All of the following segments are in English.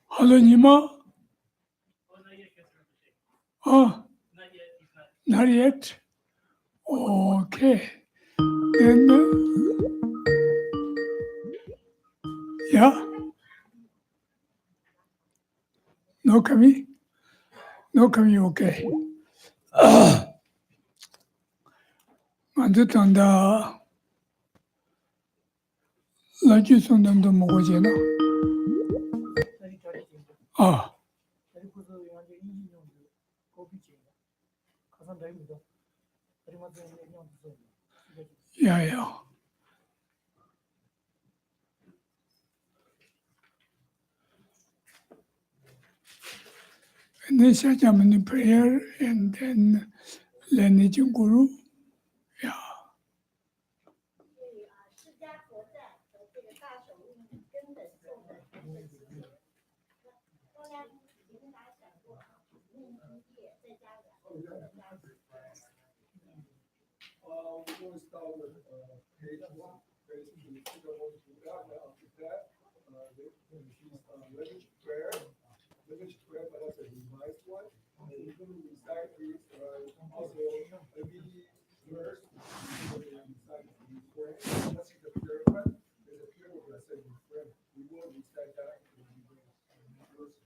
好了，你吗？Not yet. Okay. Then, yeah. No coming. No coming. Okay. 俺就等到来句送人都没回去呢。啊。Yeah. And then Shakyamuni prayer and then lineage guru. Yeah. We're going to start with page one. Basically, figure out what to do that. After that, lineage prayer. Lineage prayer, but that's a revised one. And we're going to recite these also every verse. We're going to recite the refrain. That's the prayer one. There's a prayer where I said refrain. We will recite that in the verses.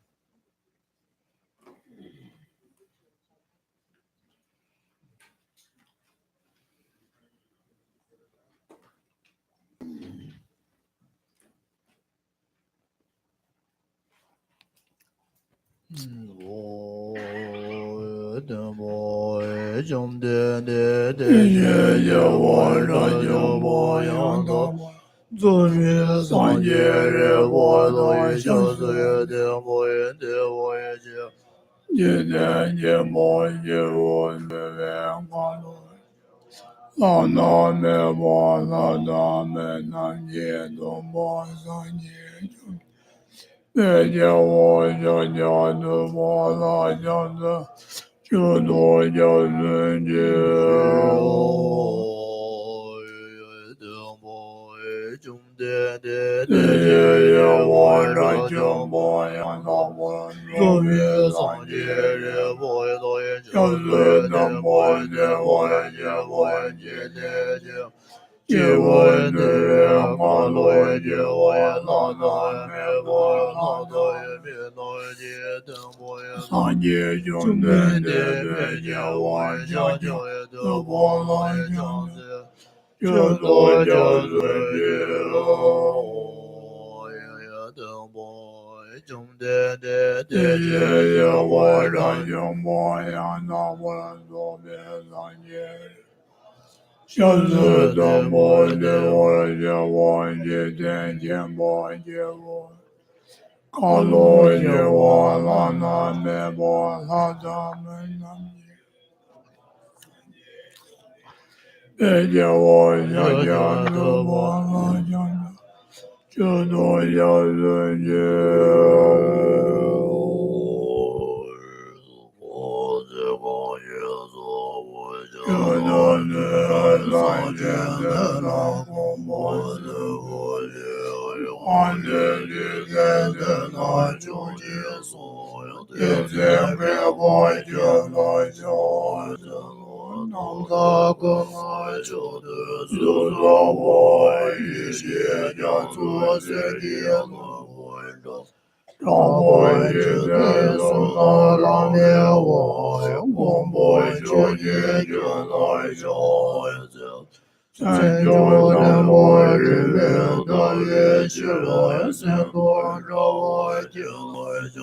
三九三我日明大月西罗三多着我经我小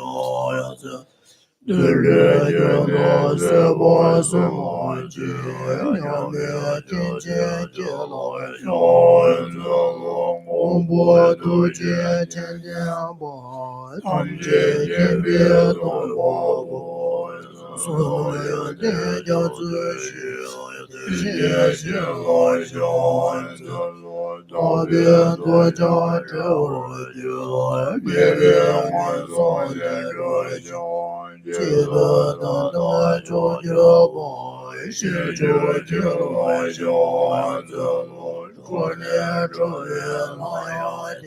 呀子。对日经多四波四摩吉，鸟灭天界界罗小子龙公波度界千天波，唐界天别东波波，所有的教子许，天心罗小子罗，大别多教之我就，别别换送的这就。记得当当做这波，是这天来小子罗，过年这月来呀的，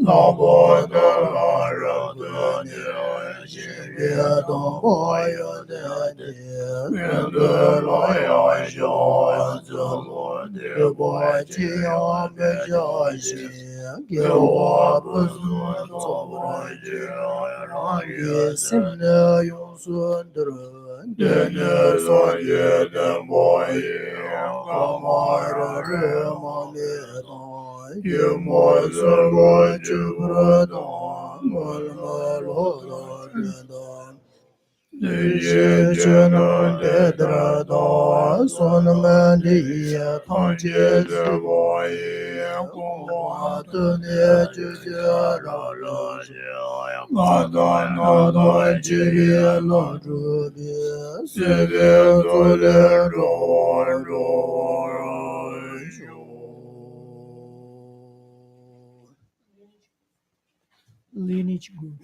老婆的老人的年，心别当我有的的，面对来呀小子罗，的过去要别小心，给我不是做不来让于心的永存的人，天天所见的模样，干嘛让人们灭党？一模是我知不道，我们落到人的。那些只能得得到，所能们的也堂前是我也光华的年就叫让人想，那段几年老主的，随便做点中人lineage group.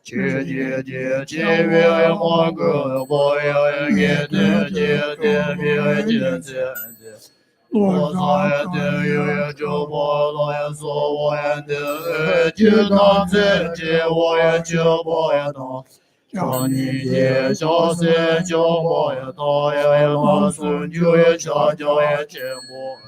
Chie chie chie chie vie mo ge bo ye ge de chie de vie chie chie我操呀的有呀就波罗呀娑我呀的就当这这我呀就波呀当。叫你姐小三叫我呀到呀老孙就呀悄悄呀见我。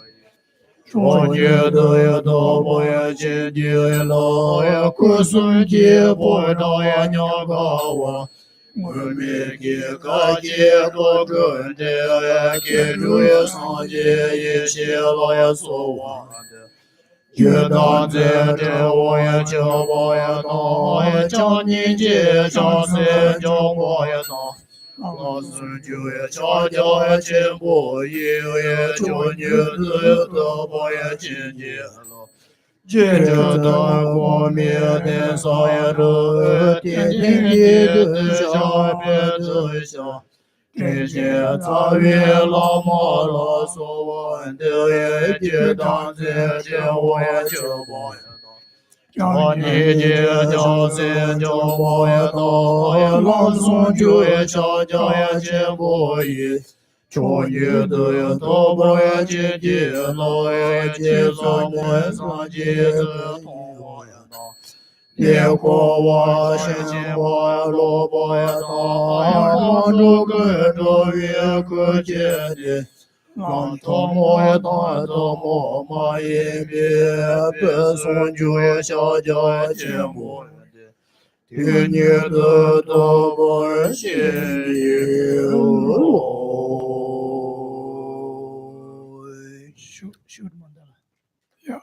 说你的呀到我呀见你呀老呀可孙姐不到呀娘高我。我们给个结果跟着呀，给主呀上街一些老呀说话的，就当在这我呀叫我呀当呀叫你姐叫谁叫我呀当，老师就呀悄悄呀进步，以为叫你子的我呀进去了。接着当国民的少爷的天天的小别子小，这些草原老马老说我的也就当这些我也就不叫你姐叫谁叫我也到，老孙就也悄悄也见不一。叫你的呀，到不也接地，老也接上我上街子同我呀到。别过我先我萝卜呀到，帮助跟着越可见的。让他莫呀当他莫嘛也别别送就也小家见我的。天年的大把心有来。Shoot Mandela. Yeah.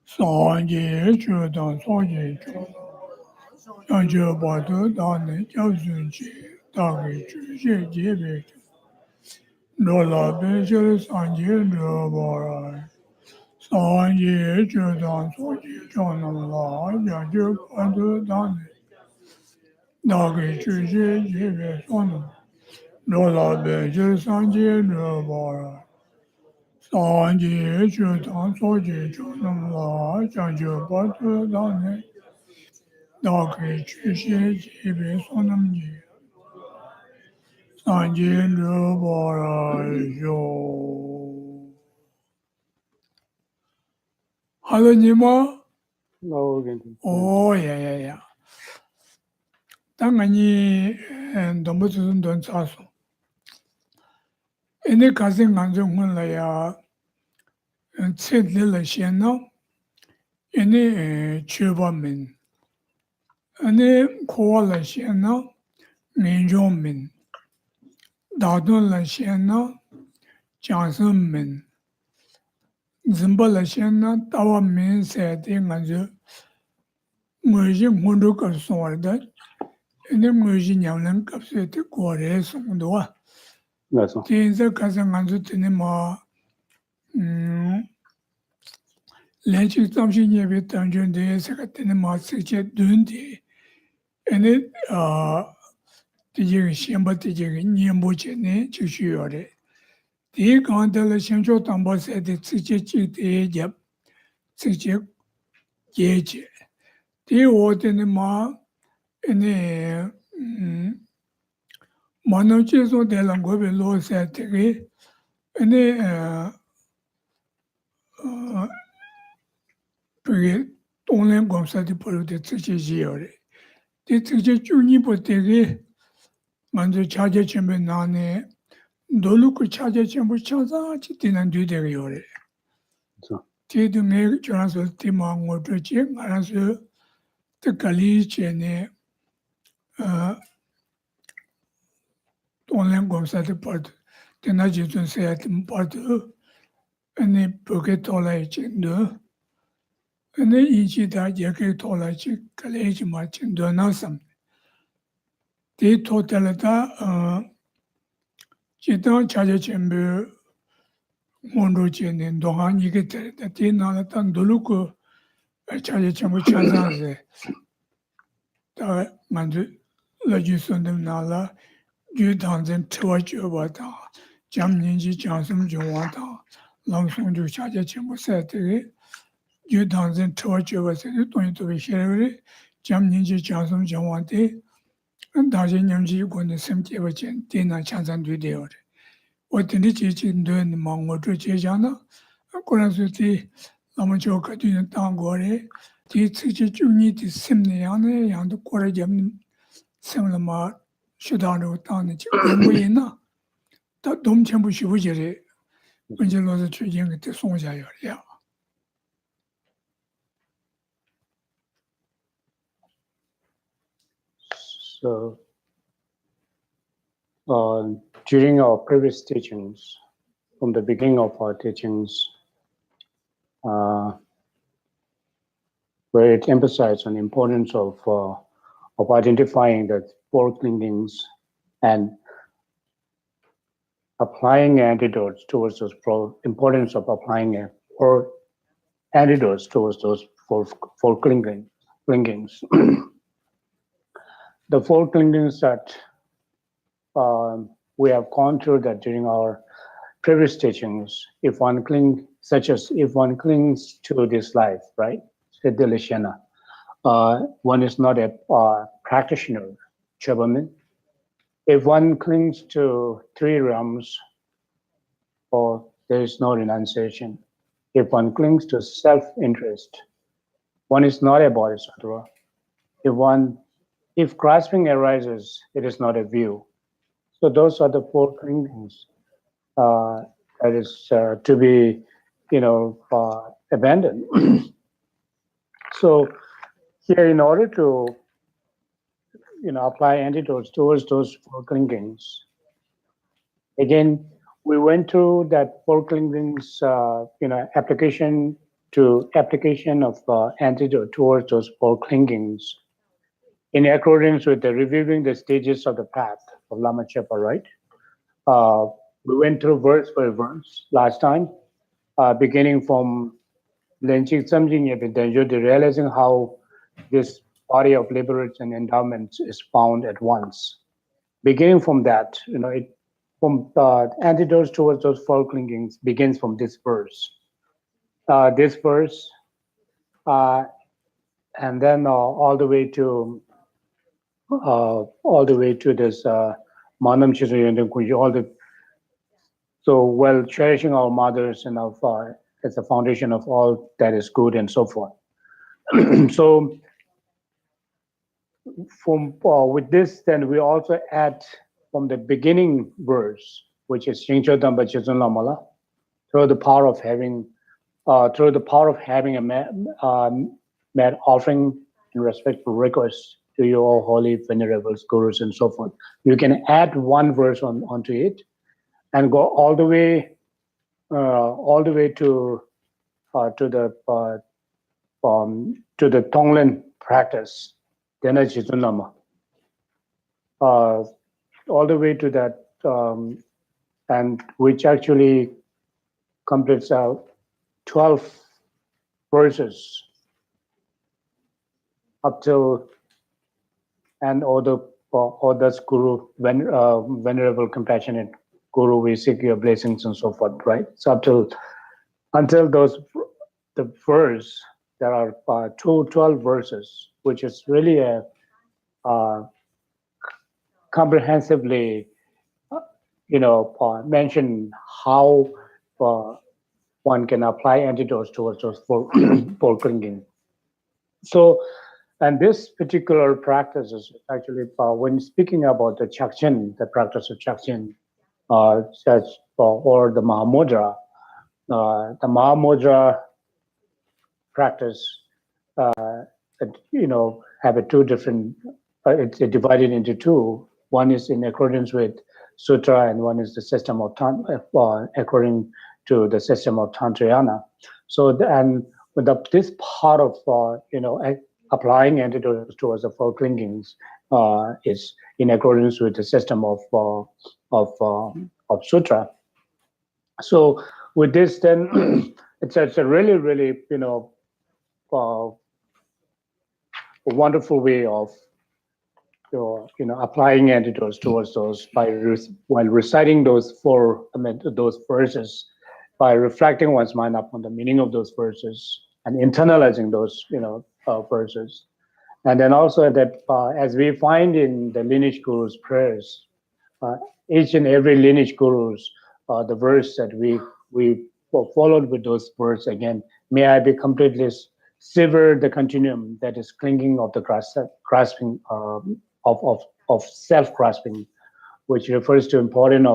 Sanje chudan sanje chudan. Sanje batu dani jabzunji dagi chuje jebe. Lola benjel sanje drabara. Sanje chudan sanje chudan la janje batu dani dagi chuje jebe sonam. Lola benjel sanje drabara. Sanje chudan sanje chudan la janje batu dani dagi chuje jebe sonamji. Sanje drabara yo. Hello, Nima. Oh, yeah. Tangani dombu don chaso. Ene kasi nganzo hun la ya tsit le shen no. Ene chuba min. Ene kowa la shen no. Minjo min. Dadun la shen no. Jansun min. Zimba la shen no. Tawa min se te nganzo. Ngoji ngundu ka sonwa da. Ene ngoji nyamlan kapse te kore songdoa. Tinsa kasi nganzo tene ma lenchik tamshi nyebe tamchon de saka tene ma sikche dun de. Ene tijegi shenpa tijegi nyembo che ne chikshu yore. Di kanta la shencho tamba se de sikche chik de jab sikche ye che. Di o tene ma ene mano che so de lang gobe lo se tege ene pege tonglen gomsa di polo de sikche ye yore. Di sikche chuni po tege manzo chaje chenpe nane dolu ku chaje chenpo chaza chi tinan du de yore. Ti du nge choranso ti ma ngoto che ngaranso te kali che ne tonglen gomsa di pardu tena jitun seya ti pardu ane poke tola chendo ane inchi da jake tola chi kali chi ma chendo nasam. Ti to tala ta Chitang chaja chenpe ngondo chene ndonga nike tere, ti nala ta ndoluku chaja chenpo chazan se, ta manzu la ju sundam nala ju tangzen tiwa choba ta, jam nyingi jansum jungwa ta, lang sungju chaja chenpo se tere, ju tangzen tiwa choba se, tonyi tobe sherewere, jam nyingi jansum jungwa te, daje nyamji yukonde sem cheba chen, ti na chazan du deyo re. Otende cheche ndoen mangoto chechana, koransu ti lama choka tuyan tangore, ti tsikche chuni ti simne yana, yanda kora jam simla ma shudano tangne chik yambo yena, ta dom chenpo shibu jere, kunje loza chu yengi ti songja yor ya. So, during our previous teachings, from the beginning of our teachings, where it emphasized on the importance of identifying the four clingings and applying antidotes towards those importance of applying four antidotes towards those four clingings. The four clingings that we have gone through that during our previous teachings, if one clings to this life, right? One is not a practitioner, Chabamin. If one clings to three realms, or there is no renunciation. If one clings to self-interest, one is not a bodhisattva. If grasping arises, it is not a view. So those are the four clingings that is to be, abandoned. So here, in order to apply antidotes towards those four clingings. Again, we went through that four clingings, application of antidote towards those four clingings in accordance with the reviewing the stages of the path of Lama Chepa, right? We went through verse by verse last time, beginning from Lenchik Samjing Yepidanjo, realizing how this body of liberates and endowments is found at once. Beginning from that, from antidotes towards those four clingings begins from this verse. This verse, and then all the way to this Manam Chizuyendam Kunji, all the so cherishing our mothers and as the foundation of all that is good and so forth. So from with this, then we also add from the beginning verse, which is Shingcho Damba Chizun Lamala, through the power of having a mad offering in respectful requests to your holy venerables, gurus, and so forth. You can add one verse onto it, and go all the way to the Tonglen practice, Dena Chizun Lama, all the way to that, and which actually completes out 12 verses up till and others Guru, venerable, compassionate Guru, we seek your blessings and so forth, right? So until the verse, there are 12 verses, which is really a comprehensively, mention how one can apply antidotes towards those four clinging. So, and this particular practice is actually, when speaking about the Chakchen, the practice of Chakchen, or the Mahamudra, the Mahamudra practice, have a two different, it's divided into two. One is in accordance with Sutra, and one is the system of according to the system of Tantrayana. So, and with this part of, applying antidotes towards the four clingings is in accordance with the system of Sutra. So with this, then it's a really, really, a wonderful way of applying antidotes towards those while reciting those those verses, by reflecting one's mind upon the meaning of those verses and internalizing those verses. And then also that as we find in the lineage guru's prayers, each and every lineage guru's the verse that we followed with those words again, may I be completely sever the continuum that is clinging of the grasping of self-grasping, which refers to important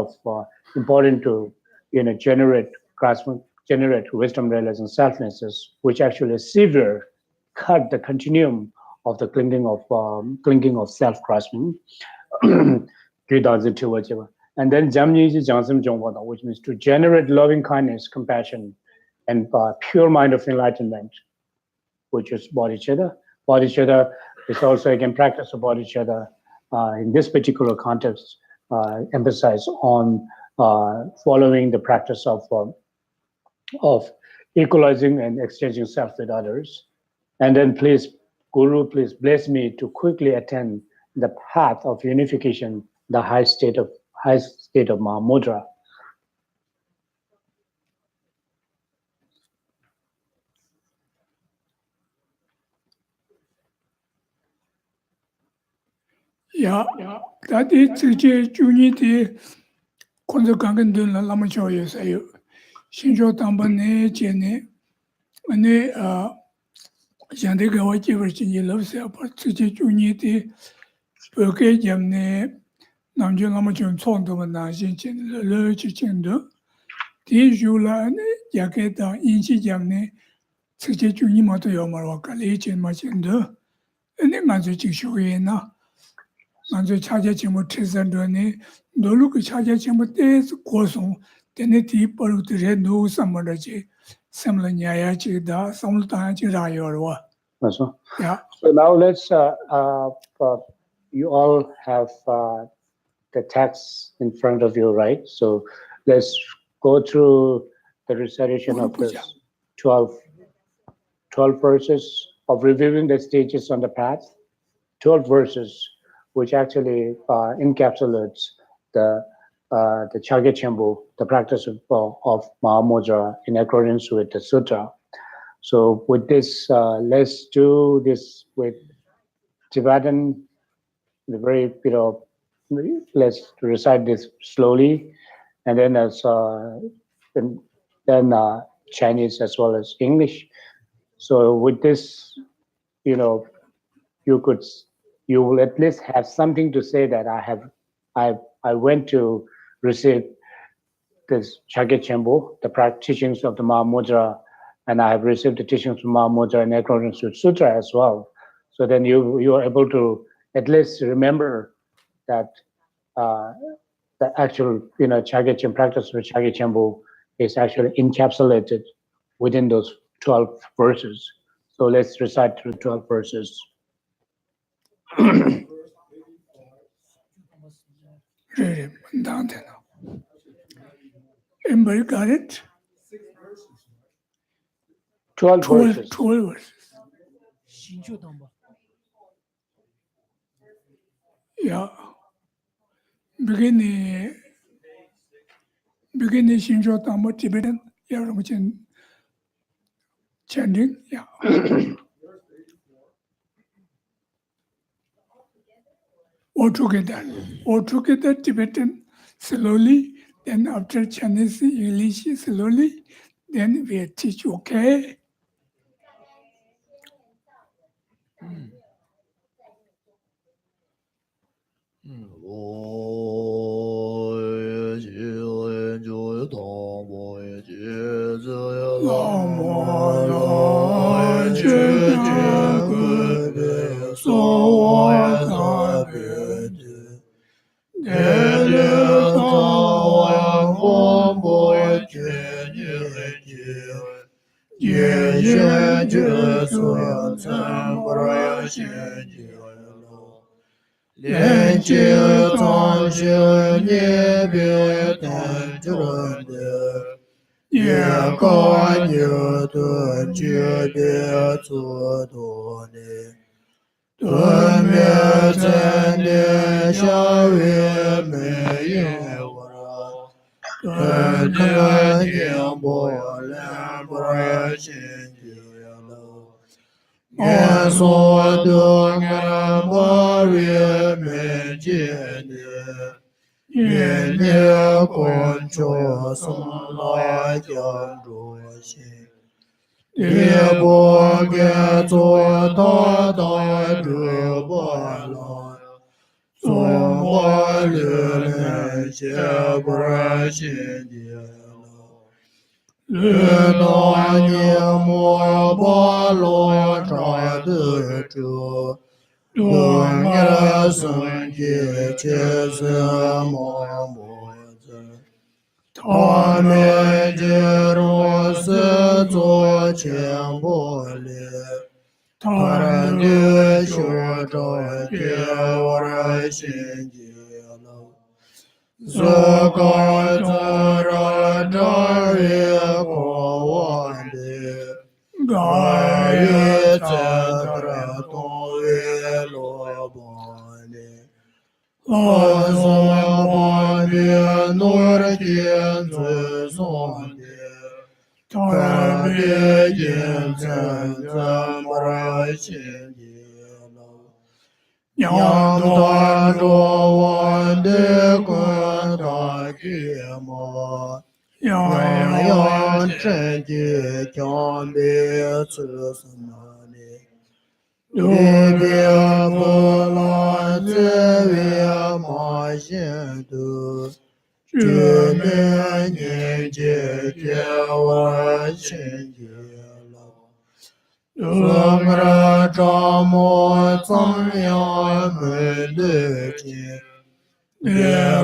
to generate wisdom, realizing selfnesses, which actually sever cut the continuum of the clinging of self-grasping. And then Jamniji Jansim Jongwada, which means to generate loving kindness, compassion, and pure mind of enlightenment, which is bodhicitta. Bodhicitta is also again practice of bodhicitta in this particular context, emphasize on following the practice of equalizing and exchanging self with others. And then please, Guru, please bless me to quickly attain the path of unification, the high state of Mahamudra. Yeah, that is unity. Konzo kangen dun la lama choye sayo. Shinjo tamba ne jene. Ane yande gawa jivar chinji love se apa tsuche unity. Pyoke jamne namjo lama chon chondo ma na shin chen le chi chendo. Di jula ane yake ta inchi jamne tsuche unyi mato yo marwa ka le chen ma chendo. Ane manzo chik shoye na. 만주 차제 지무 trezendo니 노루그 차제 지무 때스 고송 때네 디버르드레 노 삼머지 삼라냐야지다 삼르다지라요와. Also, Yeah. so now let's, you all have the text in front of you, right? So let's go through the recitation of this 12 verses of reviewing the stages on the path, 12 verses, which actually encapsulates the Chagye Chembu, the practice of Mahamudra in accordance with the sutra. So with this, let's do this with Tibetan, the very, let's recite this slowly, and then as then Chinese as well as English. So with this, you will at least have something to say that I went to receive this Chagye Chembu, the teachings of the Mahamudra, and I have received the teachings of Mahamudra in accordance with Sutra as well. So then you are able to at least remember that the actual Chagye Chembu practice of Chagye Chembu is actually encapsulated within those 12 verses. So let's recite through 12 verses. Everybody got it? 12 verses. 12 verses. Yeah. Beginning Shinjo Tamo Tibetan, chanting, yeah. All together Tibetan slowly, then after Chinese, English slowly, then we teach, okay?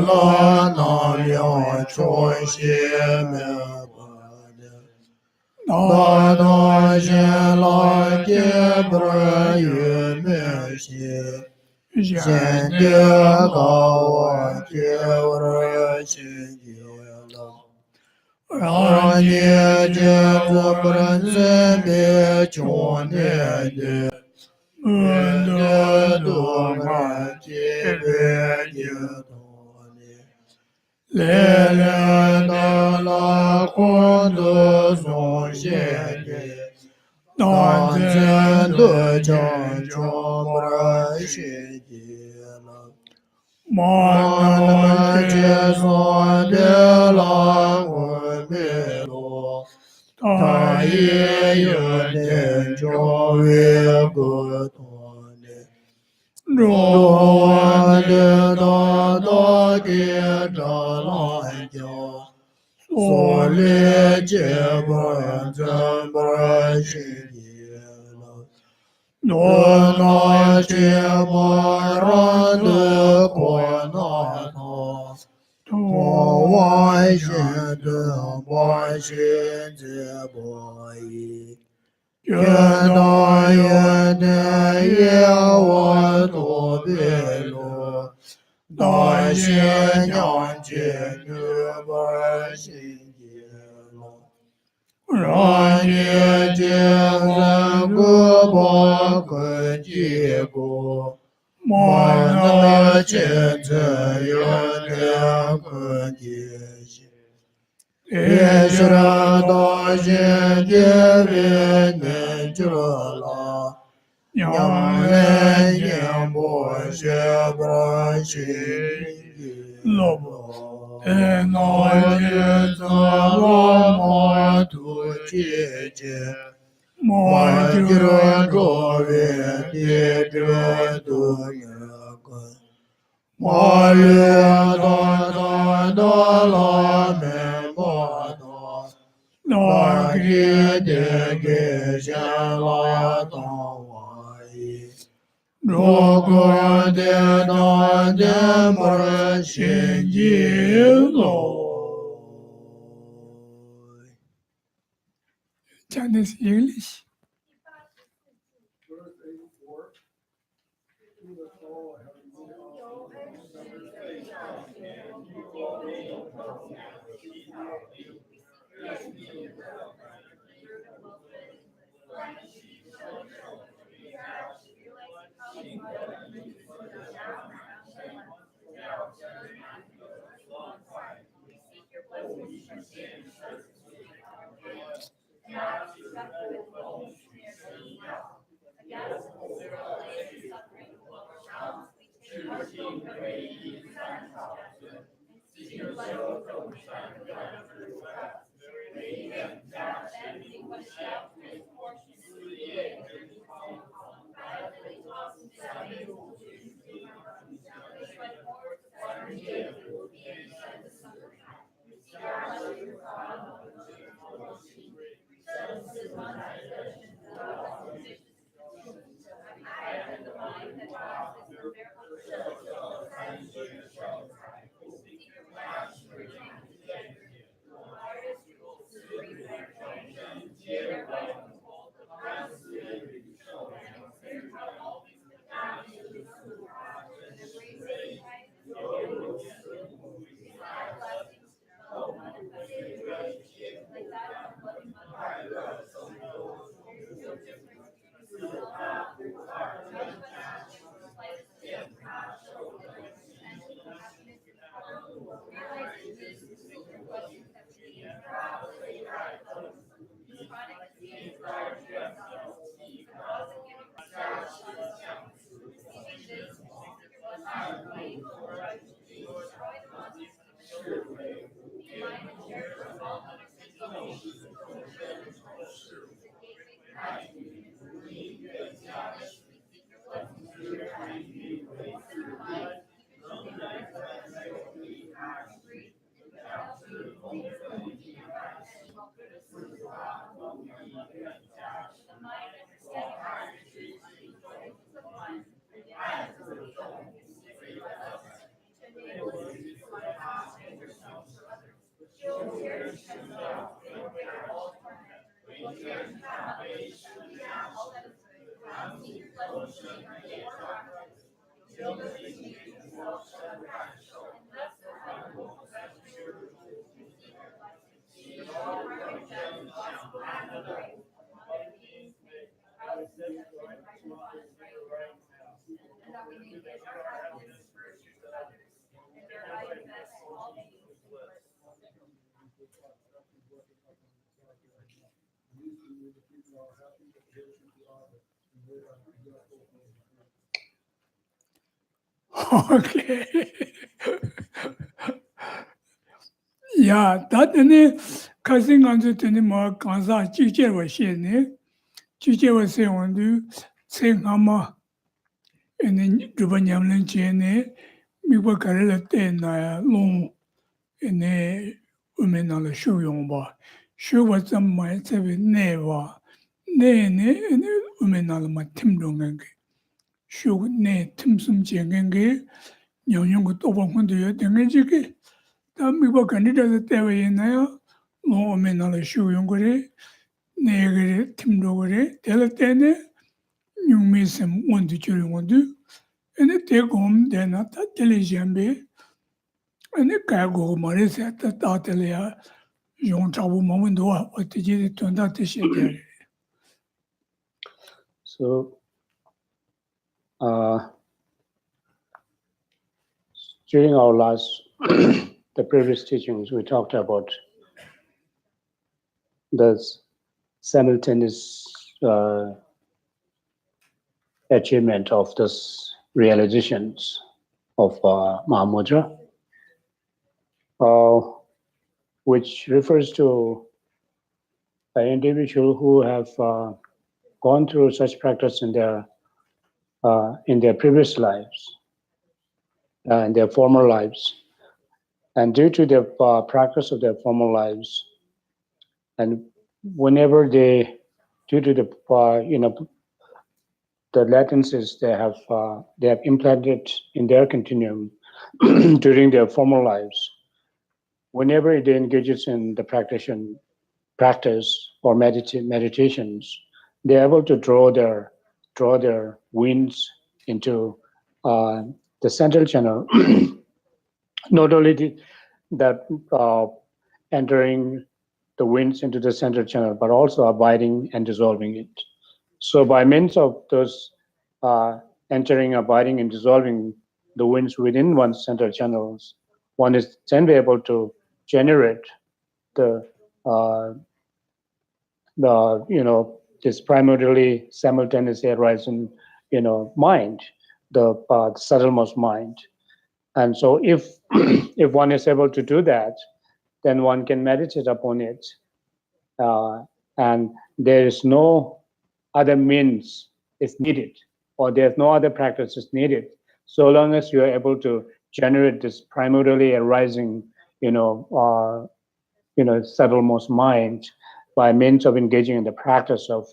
了那两重邪灭不的。大大仙来结不于灭邪。现的高我结我心结了。让你见着不能自灭穷年的。的多满结别的多的。来来的拉空的松现的。当真的将就不能心结了。马那结算的拉我没落。他也有点就为个多的。若的大大的这烂叫。所里结不真不心结了。若那结不让的过那他。我外心的外心结不一。见到也的也我多别路。大仙娘见女不心结了。让你见人个把个结果。马那见着有两个结些。也是大仙结别能着了。娘来娘不学不心老婆。那些咱老马都姐姐。马家着院的这都那个。马里大大拉门马大。那给的给下拉当瓦伊。如果的那的不心结了。讲的是English。Verse 84. Through the soul, I have Okay. Yeah, that any cousin on the more Kansa teacher was saying, teacher was saying on do saying Hama and then Jubanyam Chene, we were carried in long in a women on the show young boy. Show was some might have never. Nay, and women on my Tim Dong. Show nay Tim some Jang. Young over 100 years. 미국 간디다스 때문에요. 노면을 쉬운 거래. 내가 팀도 그래. 될 때는 용미심 원도 줄은 원도. 근데 대검 되나다 텔레비전에 근데 가고 말해서 따따려야 용 잡고 먹는도 어떻게 돈다 뜻이야. So, during our last, the previous teachings, we talked about the simultaneous achievement of this realizations of Mahamudra, which refers to an individual who have gone through such practice in their previous lives, in their former lives, and due to the practice of their former lives, and whenever they, due to the the latencies they have implanted in their continuum during their former lives, whenever they engages in the practice or meditations, they're able to draw their winds into the central channel. Not only that entering the winds into the central channel, but also abiding and dissolving it. So by means of those entering, abiding, and dissolving the winds within one's central channels, one is then able to generate the this primarily simultaneously arising mind, the subtlemost mind. And so if if one is able to do that, then one can meditate upon it, and there is no other means is needed, or there's no other practice is needed, so long as you are able to generate this primarily arising subtlemost mind by means of engaging in the practice of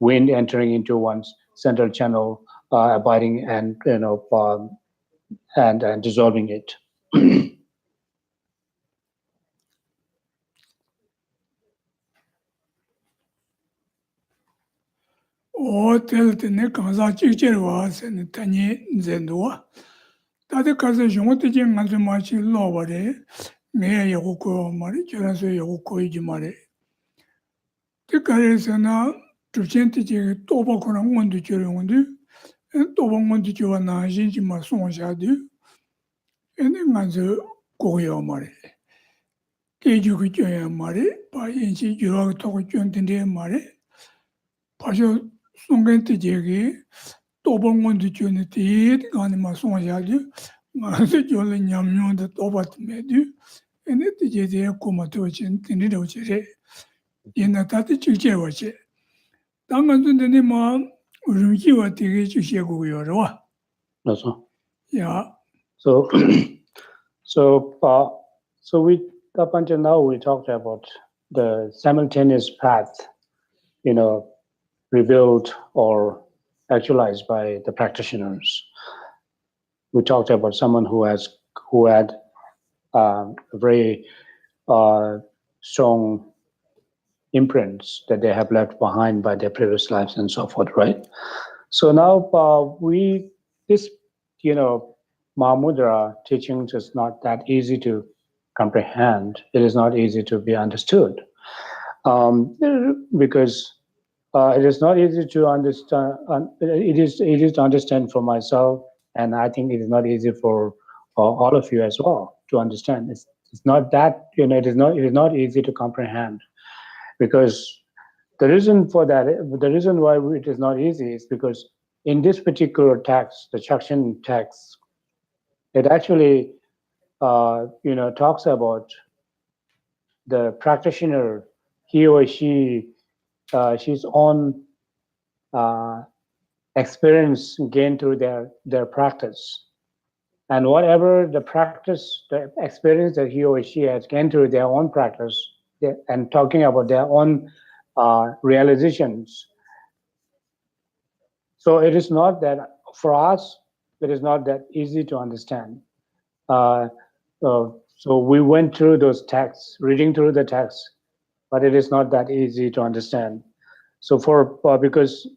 wind entering into one's central channel, abiding and and dissolving it. Hotel tene kansa chikcherwa sen tani zendwa. Tade kaza yongote je nganzo machi loware, ngeya yaguko mare, cheraso yaguko iji mare. Te kare sena, tuchente je toba kona ngondu chere ngondu, toba ngondu chewa na jinji ma songshadu, ene nganzo koya mare. Keju ku choya mare, pa yenchi yuraga toko chontende mare, pasho 송겐티 제기 또봉원도 주는 데 간에 마송하지 마서 졸래 냠뇽도 또바트메디 에네 제제 코마토 친 tindido 제레 옛날에 찍제와지 당간도네 뭐 우르기와 되게 주시고요. Also, 야. so we up until now we talked about the simultaneous path, revealed or actualized by the practitioners. We talked about someone who had very strong imprints that they have left behind by their previous lives and so forth, right? So now this, Mahamudra teachings is not that easy to comprehend. It is not easy to be understood because it is not easy to understand. It is easy to understand for myself, and I think it is not easy for all of you as well to understand. It's not that it is not easy to comprehend because the reason for that, the reason why it is not easy is because in this particular text, the Chakshan text, it actually talks about the practitioner, he or she's own experience gained through their practice, and whatever the practice, the experience that he or she has gained through their own practice, and talking about their own realizations. So it is not that for us, it is not that easy to understand. Uh, so we went through those texts, reading through the text, but it is not that easy to understand. So because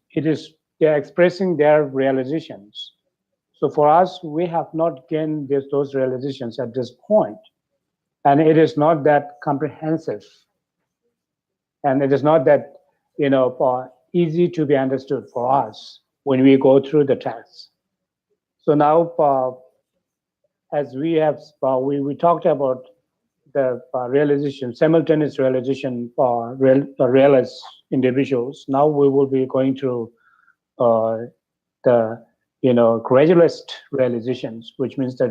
they're expressing their realizations. So for us, we have not gained those realizations at this point, and it is not that comprehensive, and it is not that easy to be understood for us when we go through the text. So now, as we have we talked about the realization, simultaneous realization realized individuals. Now we will be going through the gradualist realizations, which means the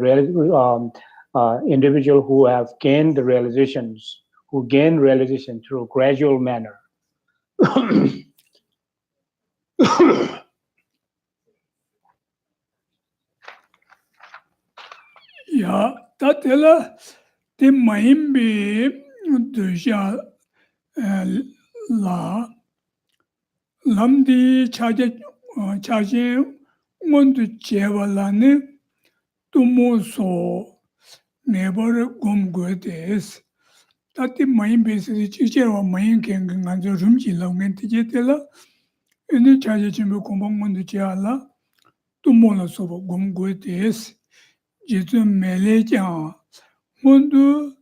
individual who have gained the realizations, who gain realization through gradual manner. Ya, tatela te mahimbe dusha la lamdi chaje ngondu chewa la ne tumo so nebar gom go des. Tati mahimbe se chichewa mahim kenga nganzo rumji la ngen tije tela ene chaje chimbe kumbang ngondu chewa la tumo la soba gom go des. Jizu mele jang ngondu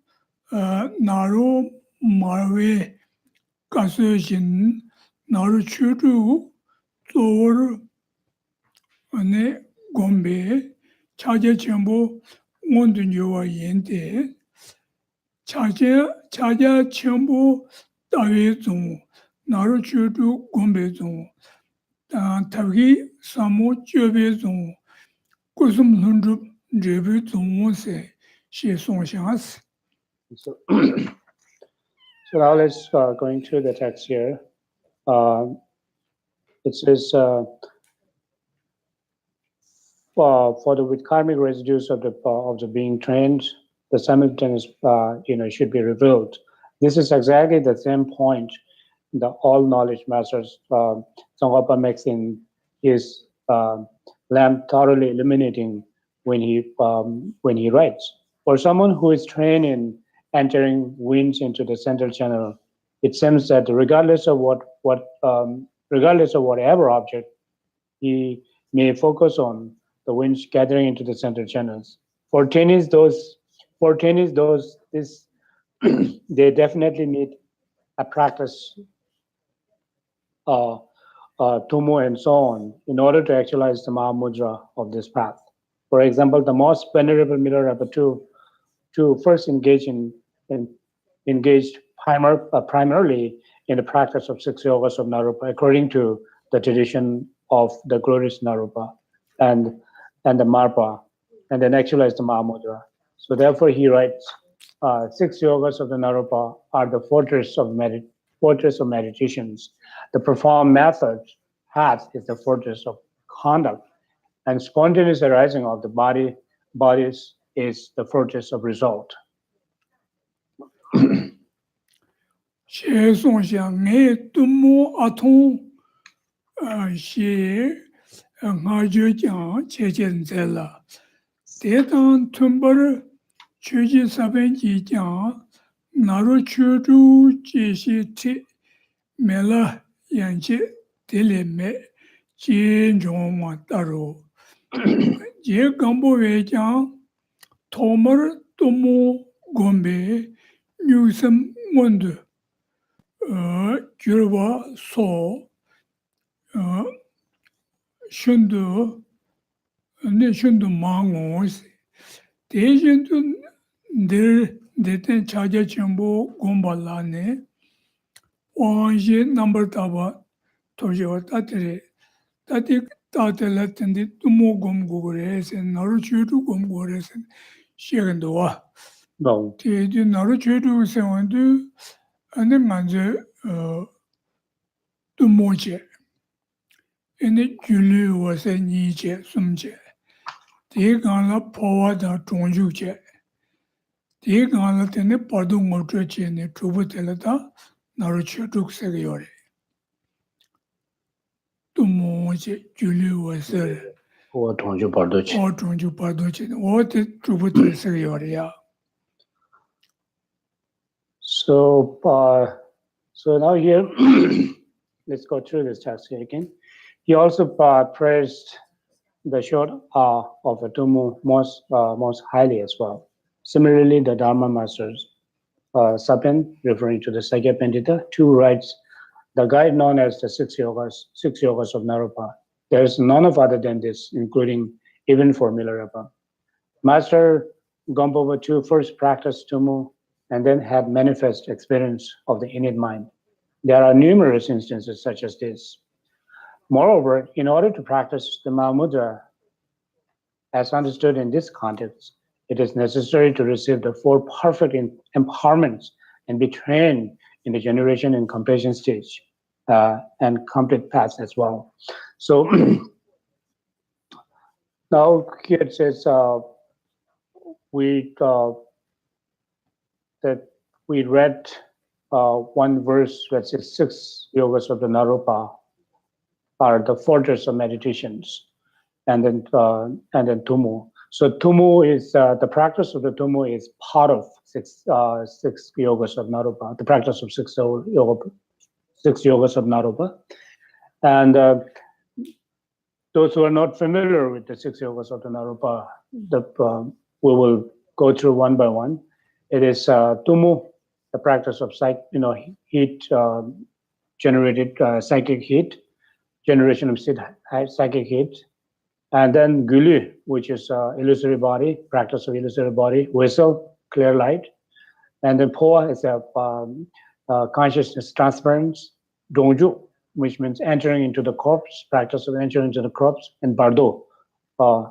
나로 말왜 가서진 나로 추루 또르 안에 곰베 차제 전부 원든 요와 연대 차제 전부 다외 종 나로 추루 곰베 종 타기 사모 쮸베 종 고슴 흔주 제베 종세 시송샹스. So, so now let's going through the text here. It says, for the with karmic residues of the being trained, the simultaneous should be revealed. This is exactly the same point the all knowledge masters Tsongkhapa makes in his lamp thoroughly illuminating when he writes. For someone who is trained in entering winds into the central channel, it seems that regardless of whatever object he may focus on, the winds gathering into the central channels. For tennis, they definitely need a practice, tumo and so on, in order to actualize the Mahamudra of this path. For example, the most venerable Milarepa to first engaged primarily in the practice of 6 yogas of Narupa, according to the tradition of the glorious Narupa and the Marpa, and then actualized the Mahamudra. So therefore he writes, 6 yogas of the Narupa are the fortress of meditations. The performed method is the fortress of conduct, and spontaneous arising of the bodies is the fortress of result. Mela yanche tele me Jin Jong Taro. Ye Gambo Vejang, Tomer Tomo Gombe, Newsome Mundu. Jurwa So, Shundu, Shundu Mangos. Tejan to Deten Chaja Chambo Gombalane, Wanje number Taba, Tojo Tatri, Tati Tatelet and the Tumo Gom Gores and Naruchu Gom Gores and Shagandoa. No. Te Naruchu Sewandu and the Manje Tumoche. And the Julu was a Nietzsche, Sumche. Te Gala Powa da Tonjuche. Te Gala Tene Padu Motrache and the Trubutelata, Naruchu took Segayore. Tumoche, Julu was a Or Tonju Pardochi. or Tonju Padoche. What the Trubutel Segayore? So, so now here, let's go through this text here again. He also praised the short of the Tumu most highly as well. Similarly, the Dharma masters, Sapen, referring to the Sakya Pandita, too writes the guide known as the six yogas of Naropa. There is none of other than this, including even for Milarepa. Master Gompopa too first practiced Tumu and then had manifest experience of the innate mind. There are numerous instances such as this. Moreover, in order to practice the Mahamudra as understood in this context, it is necessary to receive the four perfect empowerments and be trained in the generation and completion stage and complete paths as well. So now here it says that we read one verse that says 6 yogas of the Naropa are the fortress of meditations, and then Tumu. So Tumu is the practice of the Tumu is part of six yogas of Naropa, the practice of six yogas of Naropa, and those who are not familiar with the 6 yogas of the Naropa, we will go through one by one. It is Tumu, the practice of heat generated psychic heat, generation of psychic heat, and then Gulu, which is illusory body, practice of illusory body, whistle, clear light, and then Poa is a consciousness transference, Dongju, which means entering into the corpse, practice of entering into the corpse, and Bardo,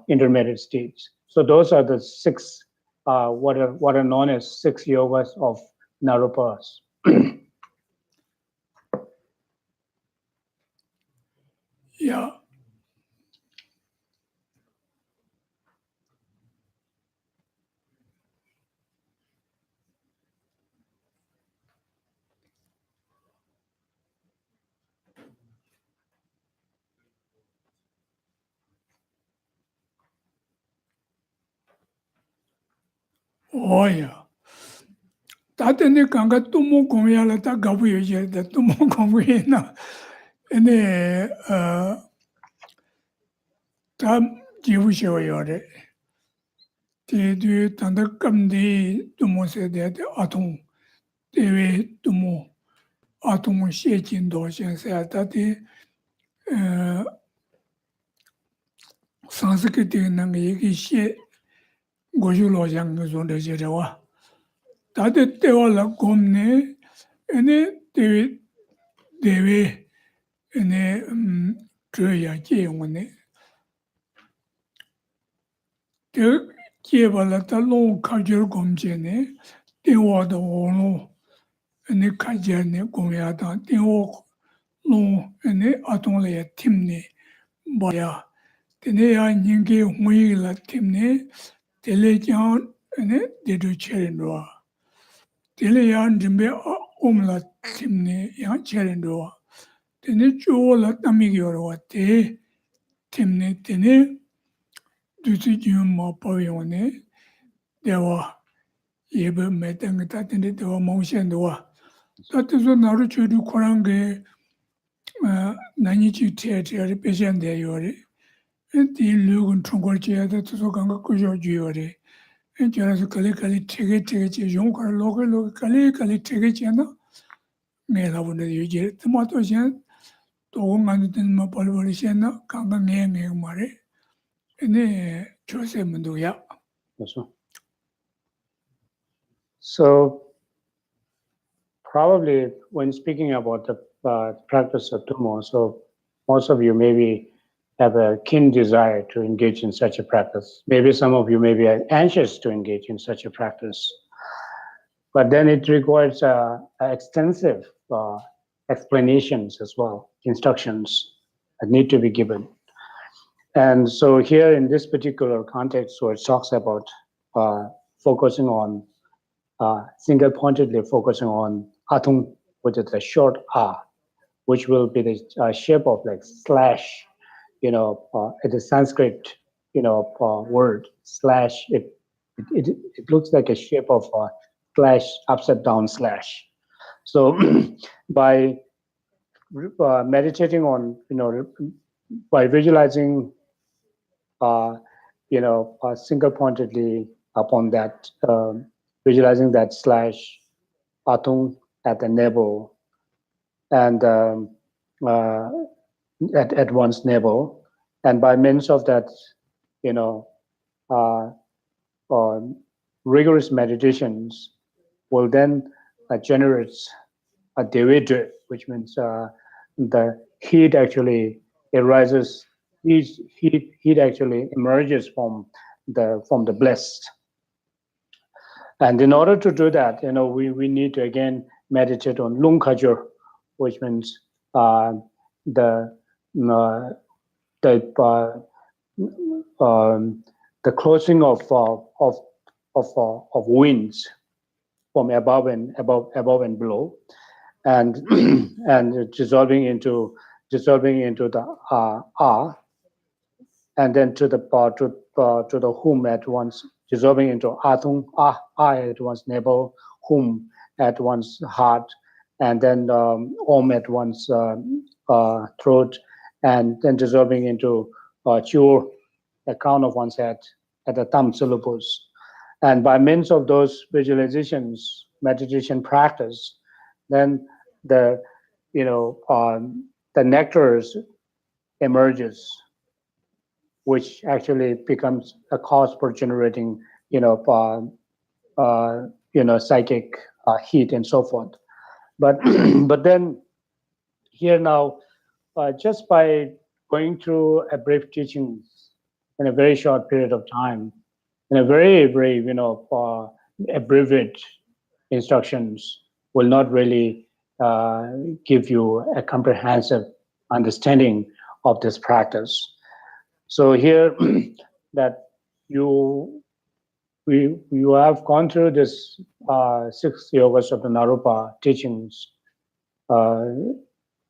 intermediate states. So those are the 6, what are known as 6 yogas of Naropas. Yeah. Oh yeah. Tatene Kanga Tumu Gomyala Gabu Yoje, the Tumu Gomyana, and Tam Jivusho Yore. They Tandakam de Tumo said that Atom, they Tumo, Atom shaking doors and said that Sanskrit Nangi she Gojulo Yang on the Jerawa. That they all gomne, and they were in a Troya Jay. The Jebalata long Kajur Gomjene, they were the Olo, and the Kajane Gomiata, they walk long and the Atonle Timney, Baya, the Nea Ningi Huila Timney, the Lejan, and they do Cherindua. The Lejan Jimbe Umla Timney, Yan Cherindua. The Nichola Tamigor, te Timney, Tene. Pavilione, there were able meeting that in the motion. That is what Naruchu Korange nani chi te te pechen de yore. Di lugun chungkor che de tuso ganga kujo ju yore. Jara su kali tege che yung kar loge kali tege che na. Nge la wunda yu je. Tama to shen togo ngani ten ma pali shen na kanga nge mare. Ene chose mundu ya. So probably when speaking about the practice of Tummo, so most of you maybe have a keen desire to engage in such a practice. Maybe some of you may be anxious to engage in such a practice. But then it requires extensive explanations as well, instructions that need to be given. And so here in this particular context where it talks about focusing on, single-pointedly focusing on atung, which is a short a, which will be the shape of like slash, it's a Sanskrit, word, slash, it looks like a shape of a slash, upside down slash. So by meditating on, by visualizing, single pointedly upon that, visualizing that slash atung at the navel and at one's navel, and by means of that, rigorous meditations will then generate a devedra, which means the heat actually arises. Heat actually emerges from the blessed. And in order to do that, we need to again meditate on lungkajur, which means the closing of winds from above and below, and and dissolving into the and then to the hum at once, dissolving into atung at one's navel, hum at one's heart, and then om at one's throat, and then dissolving into chur, the crown of one's head, at the thumb syllables. And by means of those visualizations, meditation practice, then the nectars emerges, which actually becomes a cause for generating psychic heat and so forth. But but then here now, just by going through a brief teachings in a very short period of time, in a very abbreviated instructions will not really give you a comprehensive understanding of this practice. So here that you have gone through this 6 yogas of the Naropa teachings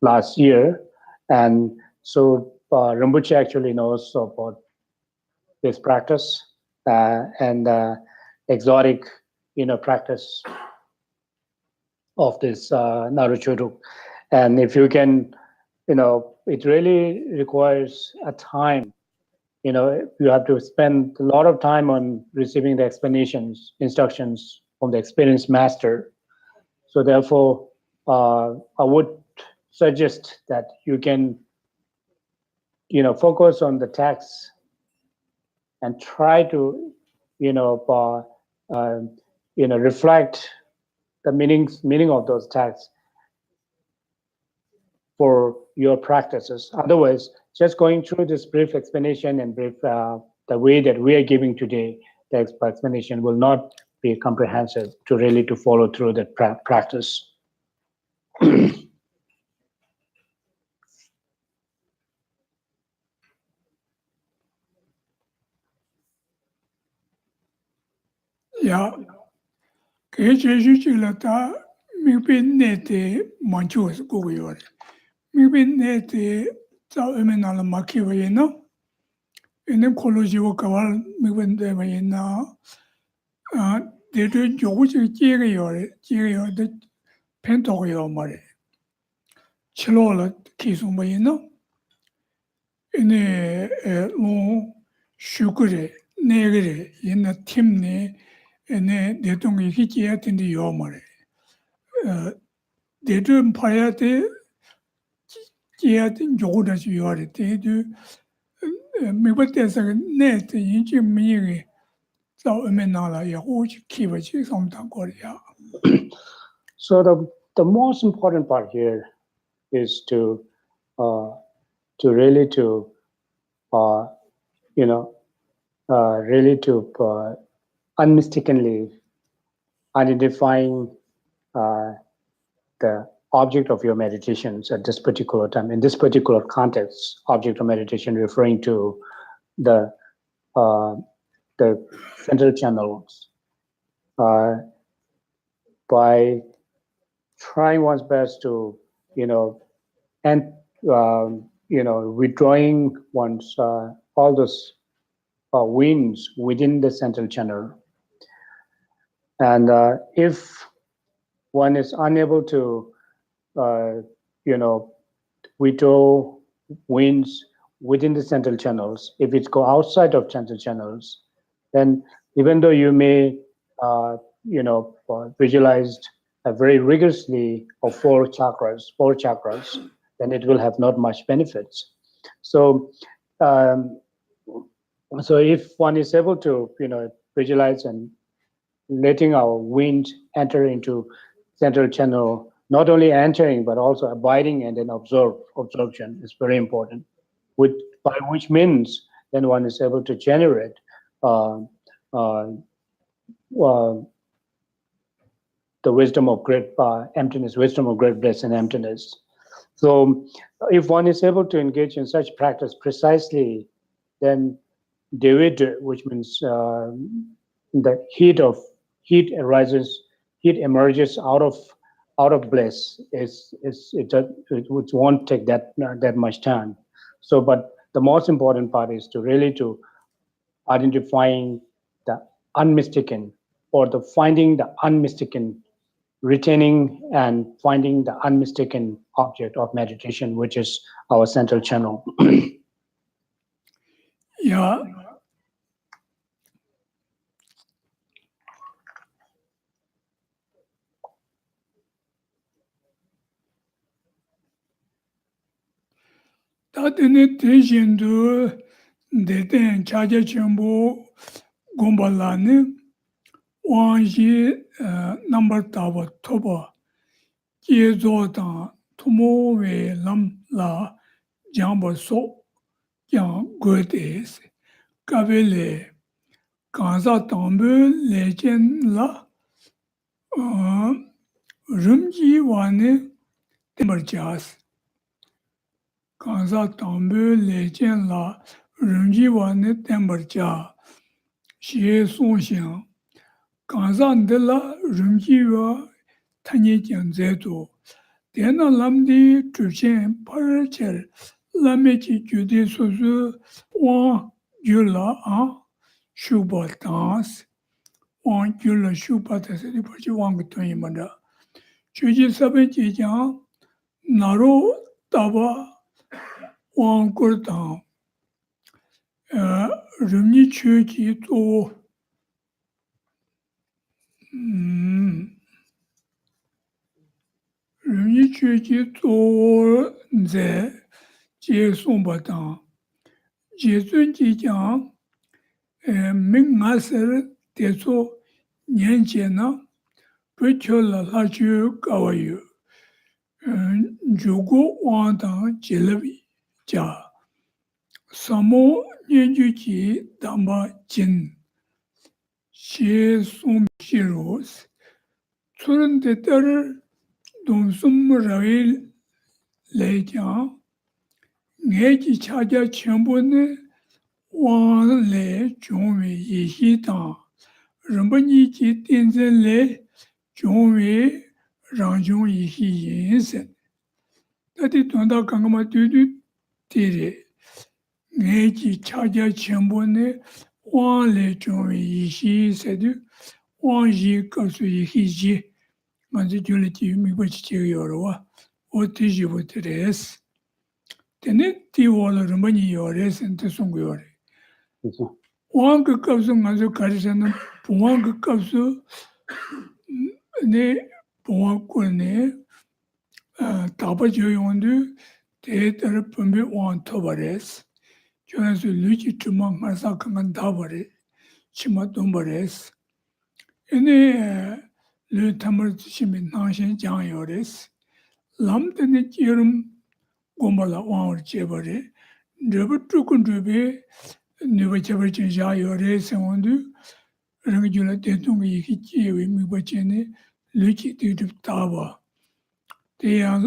last year, and so Rinpoche actually knows about this practice and exotic practice of this Naruchodu. And if you can, it really requires a time. You have to spend a lot of time on receiving the explanations, instructions from the experienced master. So therefore, I would suggest that you can, focus on the text and try to, reflect the meaning of those texts for your practices. Otherwise, just going through this brief explanation and brief the way that we are giving today, the explanation will not be comprehensive to really to follow through that practice. Yeah, Kechilata, maybe nete manchus go. Maybe nete Eminala Makiwayno, and then Colosio Kaval, maybe they were now. They do George Jirio, the Pentorio Murray. Chilola Kisumbayino. Ine long shukure, negre, in a timney, and they don't hit yet in the yomare. They do payate yet in Jordan's yard. They do maybe there's a net in Jimmy. So Menala, Yahuch, Kivachi, something Korea. So the most important part here is to really to really to unmistakenly identifying the object of your meditations at this particular time. In this particular context, object of meditation referring to the central channels. By trying one's best to, withdrawing one's all those winds within the central channel. And if one is unable to, withdraw winds within the central channels, if it go outside of central channels, then even though you may, visualized very rigorously of four chakras, then it will have not much benefits. So, so if one is able to, visualize and letting our wind enter into central channel, not only entering but also abiding and then absorption is very important. By which means then one is able to generate the wisdom of great emptiness, wisdom of great bliss and emptiness. So if one is able to engage in such practice precisely, then Devid, which means the heat emerges out of bliss. It won't take that much time. So, but the most important part is to really to identifying the unmistaken, or the finding the unmistaken, retaining and finding the unmistaken object of meditation, which is our central channel. Yeah. Tatene Tejindu, Deten Chaja Chimbo, Gombalani, Wanji, number Tawa Toba, Kiezotan, Tumowe Lam La, Jamba So, Yang Godes, Kavele, Kanza Tambu, Lechen La, Rumji Wane, Timberjas. Kanza Tambu, Lechen La, Rumji Wane, Timberja, Xie Song Xiang, Kanza Ndela, Rumji Wa, Tanya Jiang Zeto, Tena Lamdi, Chuchen, Paracher, Lamechi Jude Suzu, Wang Yula, Shuba Dance, Wang Yula Shuba, the city Pachi Wang Tuyimanda, Chuji Sabeji Jiang, Naro Taba, Wang Gurdang, Rumni Chuji to Rumni Chuji to Ze, Jie Songba Dang, Jie Zun Ji Jiang, Ming Maser, Teso, Nian Jiena, Pechola Laju Gawayu, Jugo Wang Dang Jilevi, Jia, Samo Nianjuji Damba Jin, Xie Song Shiros, Tsurun de Ter, Dong Sum Rai Lei Jiang, Nieji Chaja Chenpo Wang Le Zhongwei Yi Dang, Renpa Ji Tenzhen Le Zhongwei Rangzhong Yi Yin Sen. Tati Tonda Kangama Dudu Tire, Nieji Chaja Chenpo Ne Wang Le Zhongwei Yi Sedu, Wang Yi Kasu Yi Ji, Manzi Juliti Mibachi Yorwa, Otiji Voteres. Tenet Tiwala Romani Yores and Tesungore. One Kapsu Mazu Karishan, Puang Kapsu Ne Puakune Tabajo Yondu, Theatre Pumbi on Tobares, Jonas Luchi Tuma Masakan Tabare, Chimatumbares. Any Le Tamar Shimin Nanshin Jan Yores, Lam Tenet Yerum Gombala Wan Chebare, Never took to be never Cheverchin Yores and do regular Tetung Yiki with Mibachene, Luchi to Tava. They are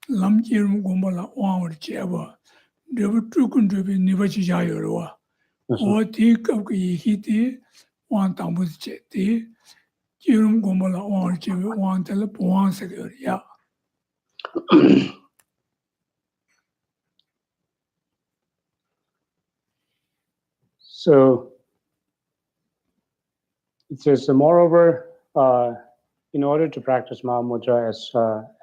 Lam Yerum Gombala Wan Cheba, never took to be never Chayoroa, or take of Yiki, one Tamus Chetty. Yerum Gombala Wan Chebe, one telephone secure, yeah. So it says, moreover, in order to practice Mahamudra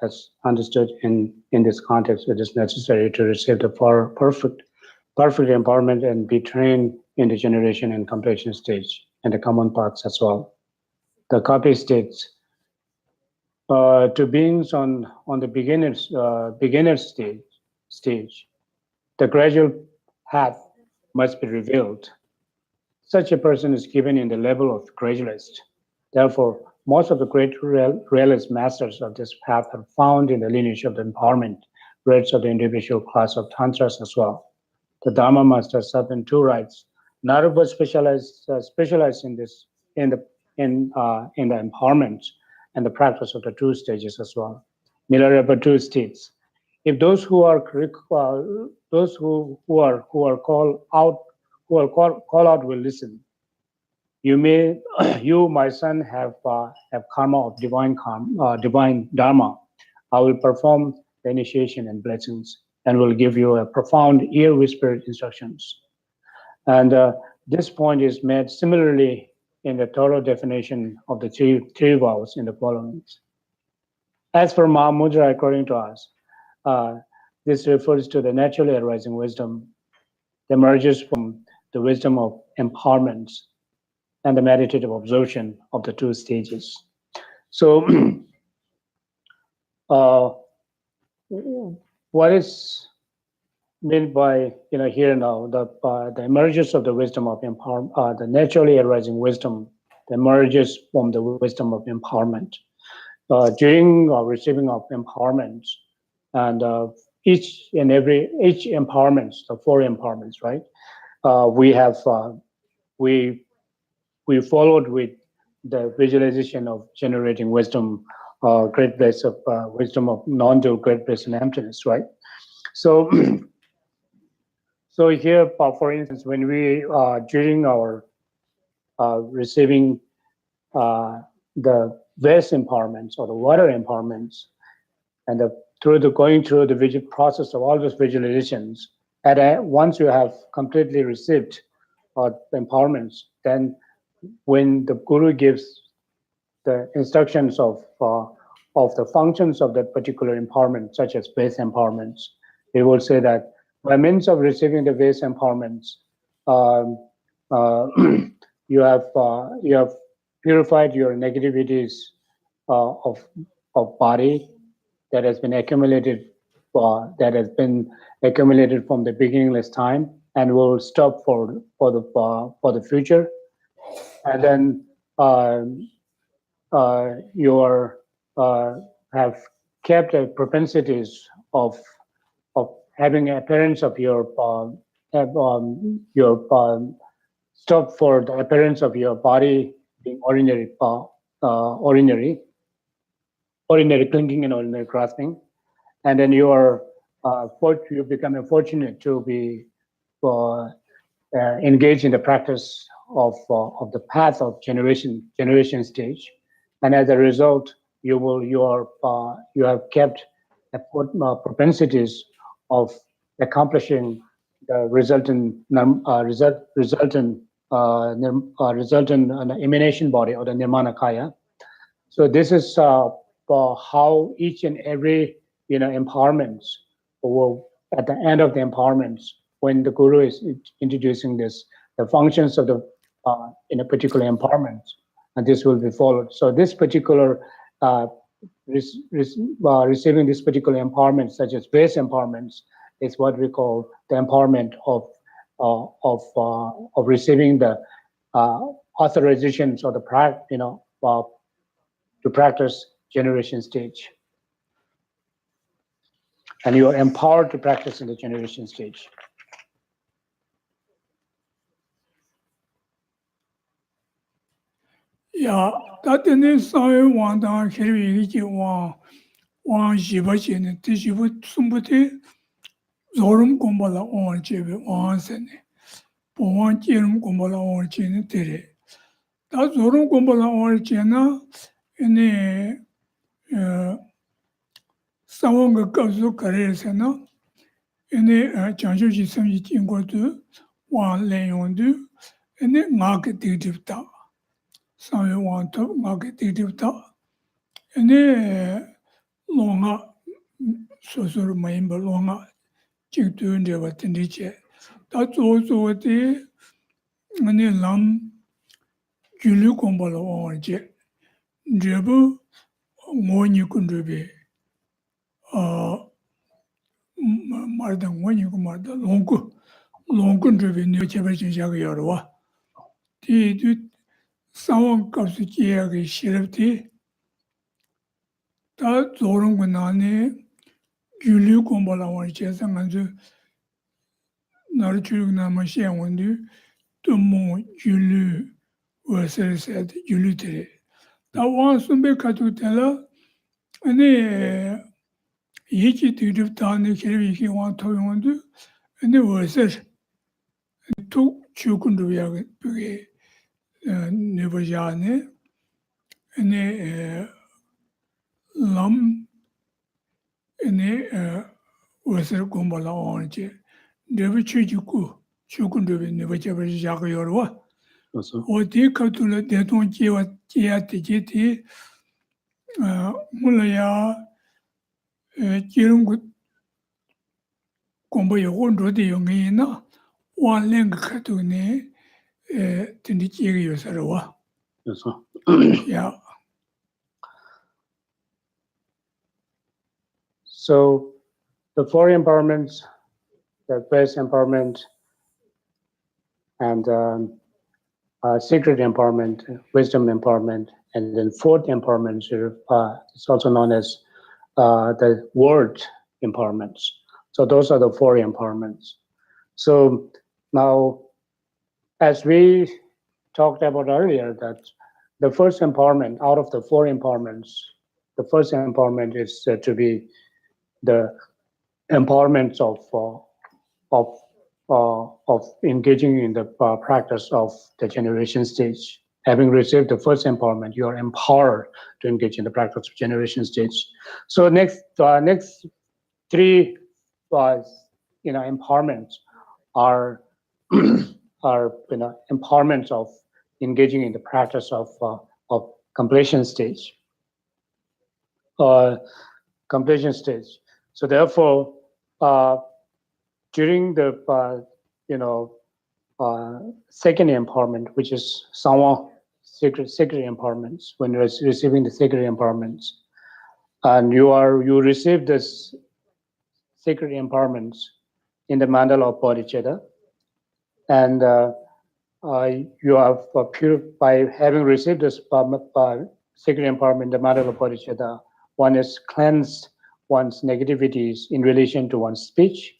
as understood in this context, it is necessary to receive the perfect empowerment and be trained in the generation and completion stage and the common paths as well. The copy states, to beings on the beginner stage, the gradual path must be revealed. Such a person is given in the level of gradualist. Therefore, most of the great realist masters of this path are found in the lineage of the empowerment, roots of the individual class of tantras as well. The Dharma masters have been two rights. Narupa specialized in this in the empowerment and the practice of the two stages as well. Milarepa two states, if those who are called out will listen, you, my son, have karma of divine dharma. I will perform the initiation and blessings, and will give you a profound ear-whispered instructions. And this point is made similarly in the thorough definition of the three vows in the following. As for Mahamudra, according to us, this refers to the naturally arising wisdom that emerges from the wisdom of empowerment and the meditative absorption of the two stages. So, what is meant by here now the emergence of the wisdom of empowerment, the naturally arising wisdom that emerges from the wisdom of empowerment. During receiving of empowerment, and each empowerment, the four empowerments, right? We followed with the visualization of generating wisdom, great bliss of wisdom of non-dual, great bliss and emptiness, right? So, so here, for instance, when we during our receiving the vast empowerments or the water empowerments, and going through the process of all those visualizations, once you have completely received empowerments, then when the Guru gives the instructions of the functions of that particular empowerment, such as base empowerments, he will say that by means of receiving the base empowerments, you have purified your negativities of body that has been accumulated from the beginningless time and will stop for the future. And then you have kept the propensities of having appearance of your stop for the appearance of your body being ordinary clinging and ordinary grasping, and then you become fortunate to be engaged in the practice of the path of generation stage, and as a result, you have kept propensities of accomplishing the resultant emanation body or the nirmana kaya. So this is how each and every empowerments, or at the end of the empowerments, when the guru is introducing the functions of the in a particular empowerment, and this will be followed. So this particular receiving this particular empowerment, such as base empowerments, is what we call the empowerment of receiving the authorizations or the to practice generation stage, and you are empowered to practice in the generation stage. Yeah, that is so one down here. You want one Shiva-chin, the Shiva Sumbuti, Zorum Kumbala on Chibi, one Sene, one Chirum Kumbala on Chin Tere. That Zorum Kumbala on China in the Sawanga Kazu Karesana, in the Chanchu Sami Chingotu, one Leondu, and the market dicta. Some want to market dicta. And the longa, so sort of member longa, chick doing the what in the chair. That's also what the lam Julu Kumbala or jet. Jebu, one you could be more than one you could the long country new champion Jagayarwa. The someone comes to Jaggy Shirty. That Zorum Gunani, Julu Kumbala or jet and Narchu Namashian Wendu, the more Julu was said Julu. That wants to be cut to tell her, and each did have done the carry he want to do, and the was it. Two children to be never jane, and a lamb, and a was a gumbala orange. Never choose you go, children to be never ever jaguar. What they cut to let they don't give what they had to get here. Mulaya, Jirum Combo Yondo de Yongina, one length catune, Tindiki Yosarawa. Yeah. So the four empowerments, the base empowerment, and secret empowerment, wisdom empowerment, and then fourth empowerment is also known as the word empowerments. So those are the four empowerments. So now, as we talked about earlier, that the first empowerment out of the four empowerments, the first empowerment is to be the empowerment of engaging in the practice of the generation stage. Having received the first empowerment, you are empowered to engage in the practice of generation stage. So next three empowerments are empowerments of engaging in the practice of completion stage. Completion stage. So therefore, during the second empowerment, which is someone secret empowerments, when you're receiving the secret empowerments, and you receive this secret empowerments in the mandala of bodhicitta, and you have by having received this secret empowerment in the mandala of bodhicitta, one is cleansed one's negativities in relation to one's speech,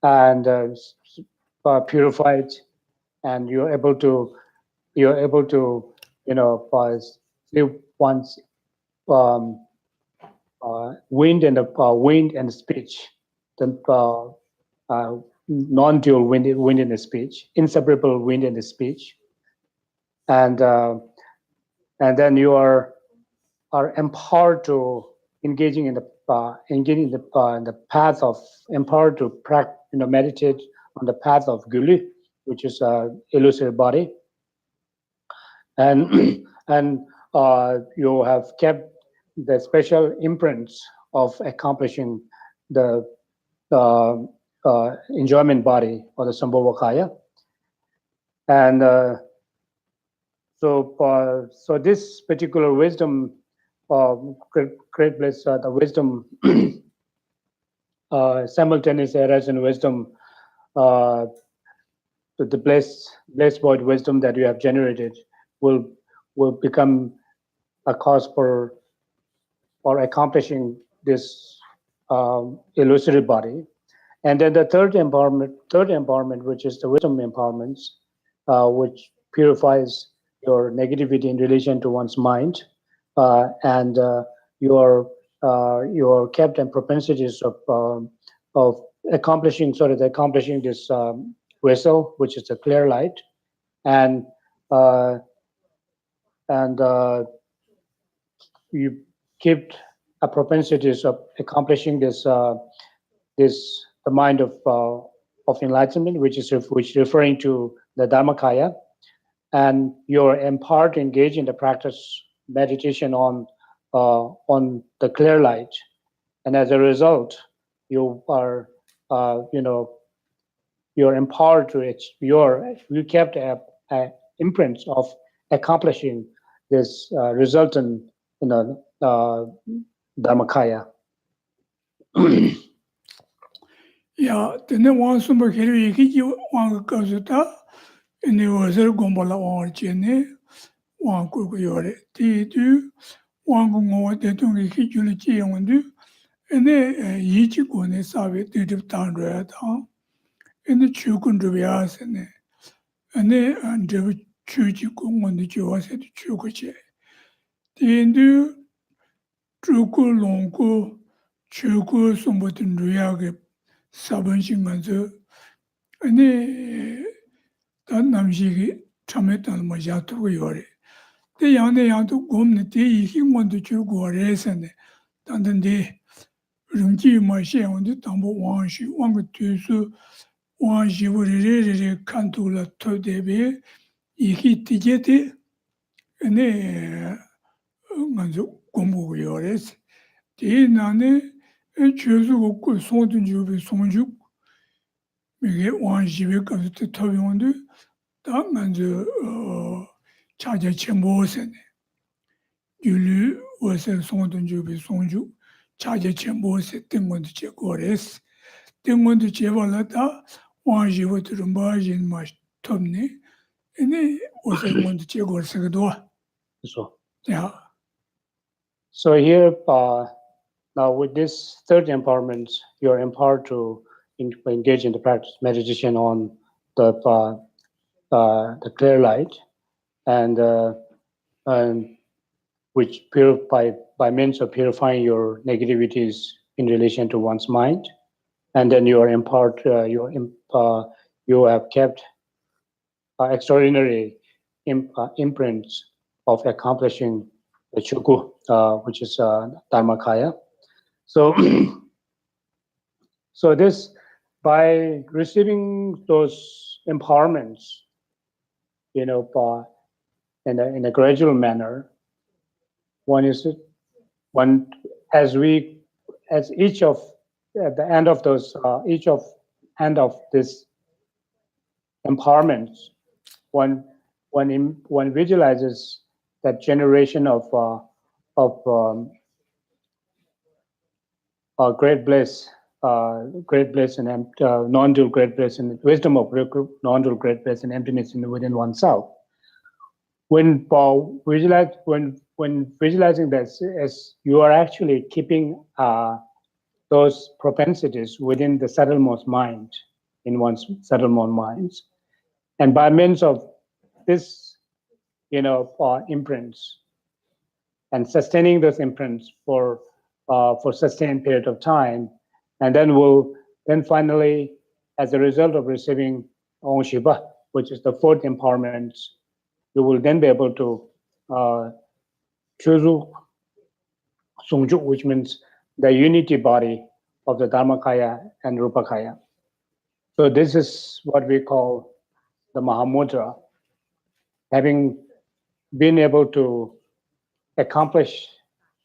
and purified, and you're able to see one's wind and speech, the non-dual wind in the speech, inseparable wind in the speech, and then you are empowered to engaging in the path of empowered to meditate on the path of Guli, which is illusory body, and you have kept the special imprints of accomplishing the enjoyment body or the Sambhavakaya. And so this particular wisdom, great bliss, the wisdom, simultaneous eras and wisdom, the blessed void wisdom that you have generated will become a cause for accomplishing this illusory body. And then the third empowerment, which is the wisdom empowerments, which purifies your negativity in relation to one's mind, and your kept and propensities of accomplishing this vessel, which is a clear light, and uh, you kept a propensities of accomplishing this the mind of enlightenment, which is referring to the Dharmakaya, and you're empowered to engage in the practice meditation on the clear light, and as a result, you are you're empowered to you kept a imprint of accomplishing this resultant Dharmakaya. 야, 근데 왕숨을 해로 얘기지 왕 가서다 네 와서 공부를 왕을지네 왕 끌고 요래 뒤도 왕공어 대통령이 기준을 지용은데 네 이지권의 사회 뒤집다는다 네 추근주비아스네 네 안저 추지공원의 조화세도 추고지 뒤도 추고롱고 추고 송보든 루야게 사번신간서 아니 단 남식이 참했다는 뭐 야투고 요래 때 양내 양도 곰네 때 이힘원도 주고 그래서네 단단데 릉지 마시온도 담보 왕시 왕그 뒤수 왕시 우리를 칸도라 토데베 이히 티제데 네 먼저 공부고 요래서 이 나네 죄수 없고 손든 주비 손주 이게 왕집에 가서 터비온데 다 먼저 자제 첨보세네 율리 와서 손든 주비 손주 자제 첨보세 등원도 제거레스 등원도 제발하다 왕집에 들은 바진 마 톱네 이네 와서 원도 제거세도 So, 야 so here, now with this third empowerment, you're empowered to engage in the practice meditation on the clear light, and which by means of purifying your negativities in relation to one's mind, and then you are empowered. You have kept extraordinary imprints of accomplishing the chuku, which is Dharmakaya. So, so this, by receiving those empowerments, in a gradual manner, as each of at the end of those end of this empowerments, one visualizes that generation of great bliss and non-dual great bliss and wisdom of non-dual great bliss and emptiness within oneself. When visualizing this, as you are actually keeping those propensities within the subtlemost mind, in one's subtlemost minds, and by means of this, imprints, and sustaining those imprints for sustained period of time, and then finally, as a result of receiving Om Shiva, which is the fourth empowerment, you will then be able to Chuzu Sungju, which means the unity body of the Dharmakaya and Rupakaya. So this is what we call the Mahamudra, having been able to accomplish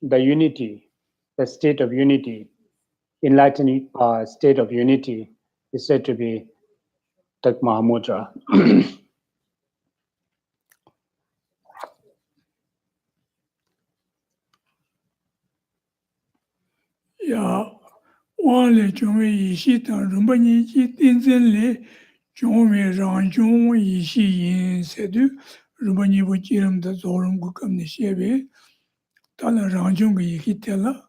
the unity the state of unity, enlightened state of unity, is said to be the Mahamudra. Yeah, one le chongwe yishi tang rumba nyi tinzen le chongwe rangchong yishi yin sedu rumba nyi bu jiram da zorum gu kam ni shebe tala rangchong gu yishi tela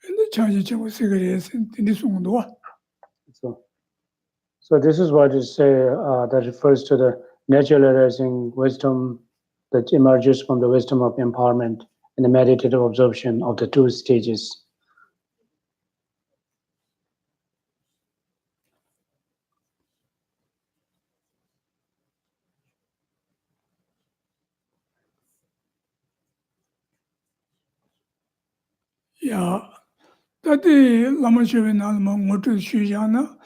ene chaji chengwa sigare sen tindi sungduwa. So this is what is that refers to the natural arising wisdom that emerges from the wisdom of empowerment and the meditative absorption of the two stages. Yeah, tadi lama shebe nalama ngoto shujana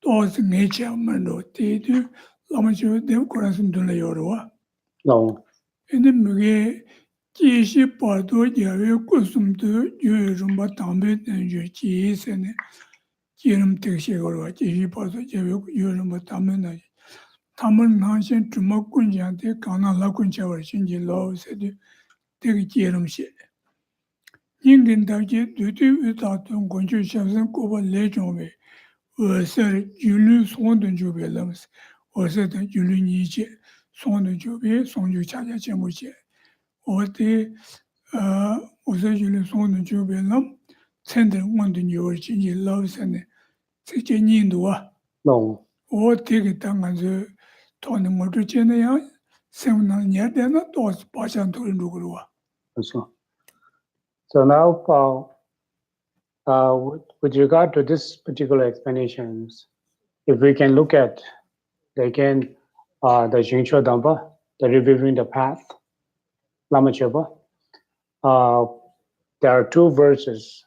toz ngecha mando tidu lama shebe dev korasun dunla yorwa. No. Ene muge jishi pardo yawe kusumdu yue rumba tambe tenju ji sene jiram tekshe korwa jishi pardo yawe yue rumba tambe na tamar nanshen truma kunjan te kana la kuncha war shinji lao sede teki jiram she. Yingin dakje dutu utatun kunchu shabsan koba le chongwe wasar yulu sondun jube lams wasar dan yulu nije sondun jube sondju chaja chengu che. Ote wasar yulu sondun jube lam tsender wandun yor chinji lao sene tsekche nyinduwa. No. Ote ki tanganzu toni ngotu chene ya semna nyerdena tos pashan turin rukuruwa. So now, with regard to this particular explanations, if we can look at again the Jingshua Dhamma, the reviewing the path, Lama Chepa, there are two verses.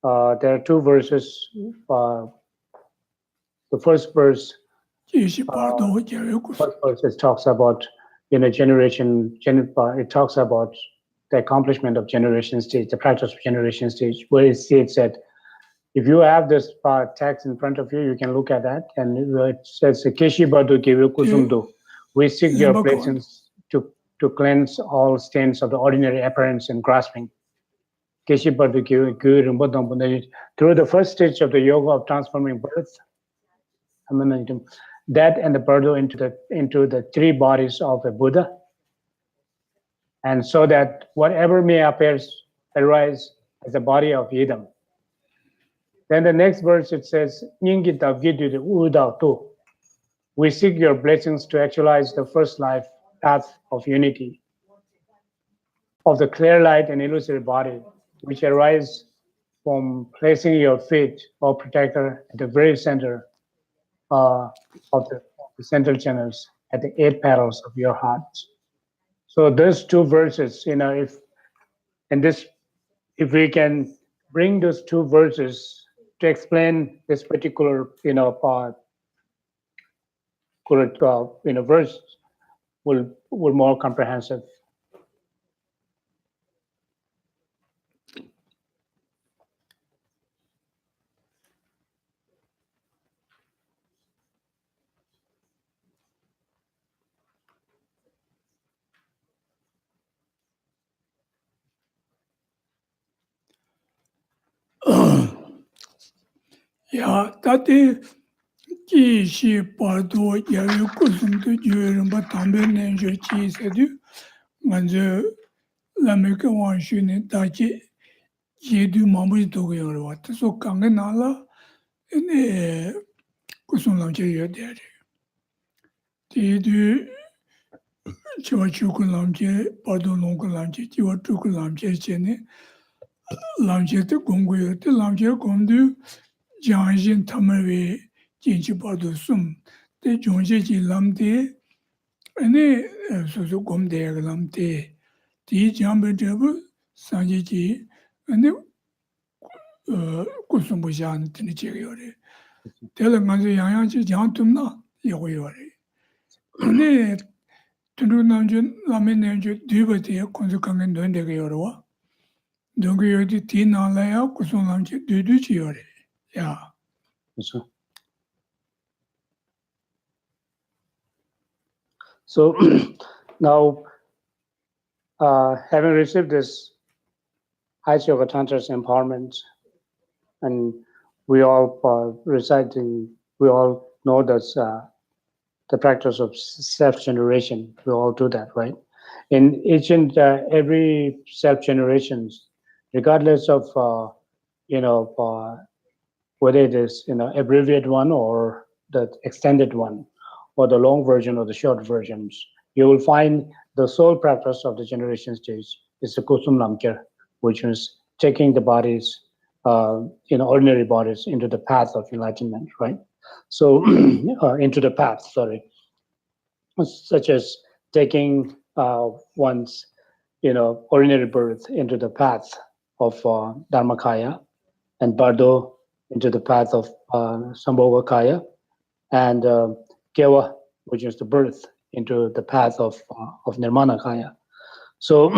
The first verse, it talks about generation. It talks about the accomplishment of generation stage, the practice of generation stage, where it states that if you have this text in front of you, you can look at that, and it says, "Keshi Badu Kevu Kusumdu." We seek your blessings to cleanse all stains of the ordinary appearance and grasping. Keshi Badu Kevu. Through the first stage of the yoga of transforming birth, that and the birth into the three bodies of a Buddha. And so that whatever may arise as a body of Yidam. Then the next verse it says, we seek your blessings to actualize the first life path of unity, of the clear light and illusory body, which arise from placing your feet or protector at the very center of the central channels at the 8 petals of your heart. So those two verses, if we can bring those two verses to explain this particular, verse, will more comprehensive. Ya tati ki shi pardo yawe kusum tu yuerumba tambe nenjo chi sedu nganzo lameka wanshu ne tachi yedu mamuji togo yorwa. So kange nala ene kusum lamche yodere. Yedu chiwa chuku lamche, pardo longu lamche, chiwa chuku lamche chene lamche te gongu yote, lamche gondu Jiangxin tamarwe jinchi pardo sum, te jongche chi lamte, ane susu gomde yaga lamte, ti jiangbe trebu sanje chi, ane kusumbu shaan tini chege yore. Tela nganzo yang chi jiang tumna yago yore. Ane tundu namcho lame namcho duba te kunzu kangen duendega yorwa. Donc, il y a des petits dans là, qui sont là, de tirer. Yeah. So now, having received this high yoga tantra's empowerment, and we all we all know that the practice of self-generation. We all do that, right? In each and every self-generations, regardless of whether it is abbreviated one or the extended one, or the long version or the short versions, you will find the sole practice of the generation stage is the kusum lamkir, which is taking the bodies, ordinary bodies, into the path of enlightenment, right? So into the path, sorry, such as taking one's ordinary birth into the path of Dharmakaya, and Bardo into the path of Sambhogakaya, and Kewa, which is the birth, into the path of Nirmanakaya. So,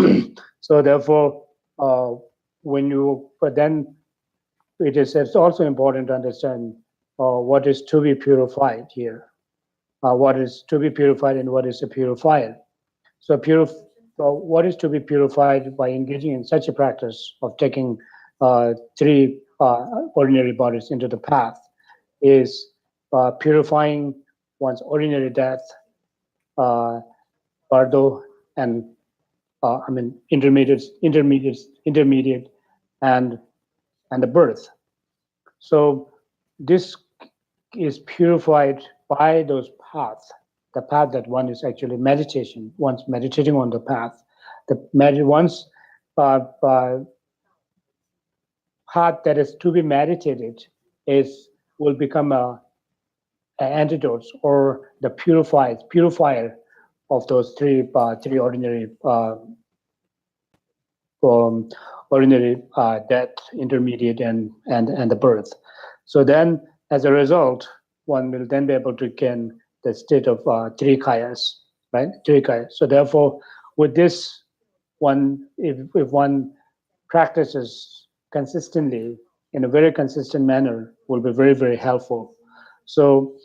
so therefore, but then it's also important to understand what is to be purified here, what is to be purified and what is a purifier. So what is to be purified by engaging in such a practice of taking three ordinary bodies into the path is purifying one's ordinary death, bardo, and intermediate, and the birth. So this is purified by those paths. The path that one is actually meditation. One's meditating on the path. One's path that is to be meditated will become a antidote or the purifier of those three ordinary death, intermediate, and the birth. So then, as a result, one will then be able to gain the state of three kayas, right? Three kayas. So therefore, with this one, if one practices consistently in a very consistent manner, will be very, very helpful. So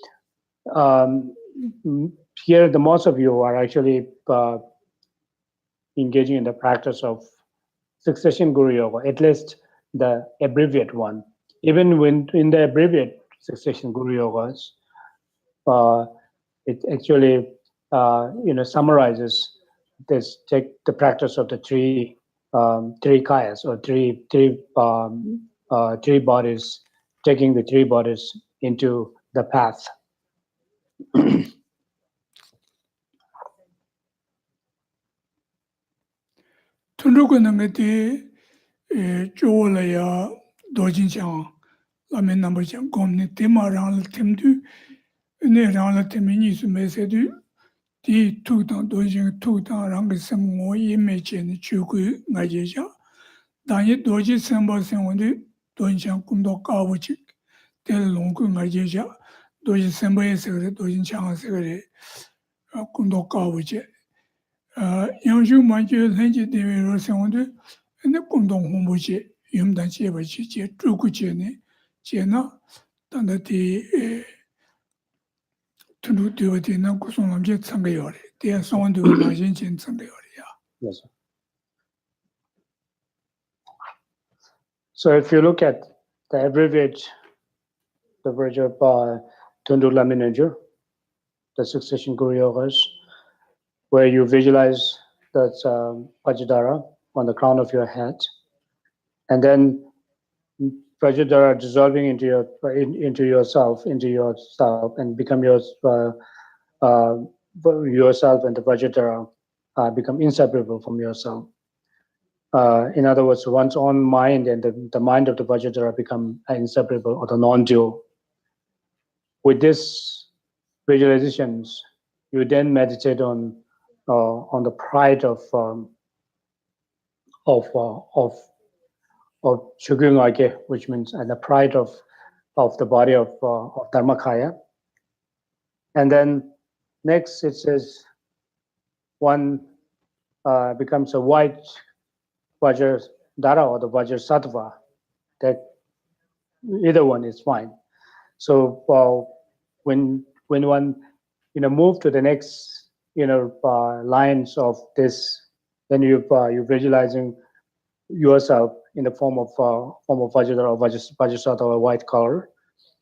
here, the most of you are actually engaging in the practice of succession Guru Yoga, at least the abbreviate one. Even when in the abbreviate succession Guru Yogas, it actually summarizes the practice of the three kayas, or three bodies, taking the three bodies into the path. Tunduku nangati chola ya dojin chang lamen number chang komni tema rang la temdu ne rang la temi ni su me se du di tu tang dojin tu tang rang ge sem ngo yi me chen chu ku nga je ja dan ye doji sem ba sem wonde dojin chang kum do ka bu chi tel long ku nga je ja doji sem ba ye se ge dojin chang se ge kum do ka bu chi 양주 만주 현지 대회로 생원도 근데 공동 홍보지 염단 제바지 제 주구제네 제나 단다디 tundu dewa di na kusung lamje tsanga yore, diya songwan dewa majin chen tsanga yore ya. Yes. So if you look at the abbreviate, the version of Tundu Laminager, the succession Guru Yogas, where you visualize that Vajradhara on the crown of your head, and then Vajradhara dissolving into yourself, and become yourself, and the Vajradhara become inseparable from yourself. In other words, one's own mind and the mind of the Vajradhara become inseparable, or the non-dual. With this visualizations, you then meditate on the pride of Shugyung-age, which means the pride of the body of Dharmakaya. And then next it says one becomes a white Vajra Dara or the Vajrasattva, that either one is fine. So when one move to the next lines of this, then you're visualizing yourself in the form of Vajra or Vajrasattva or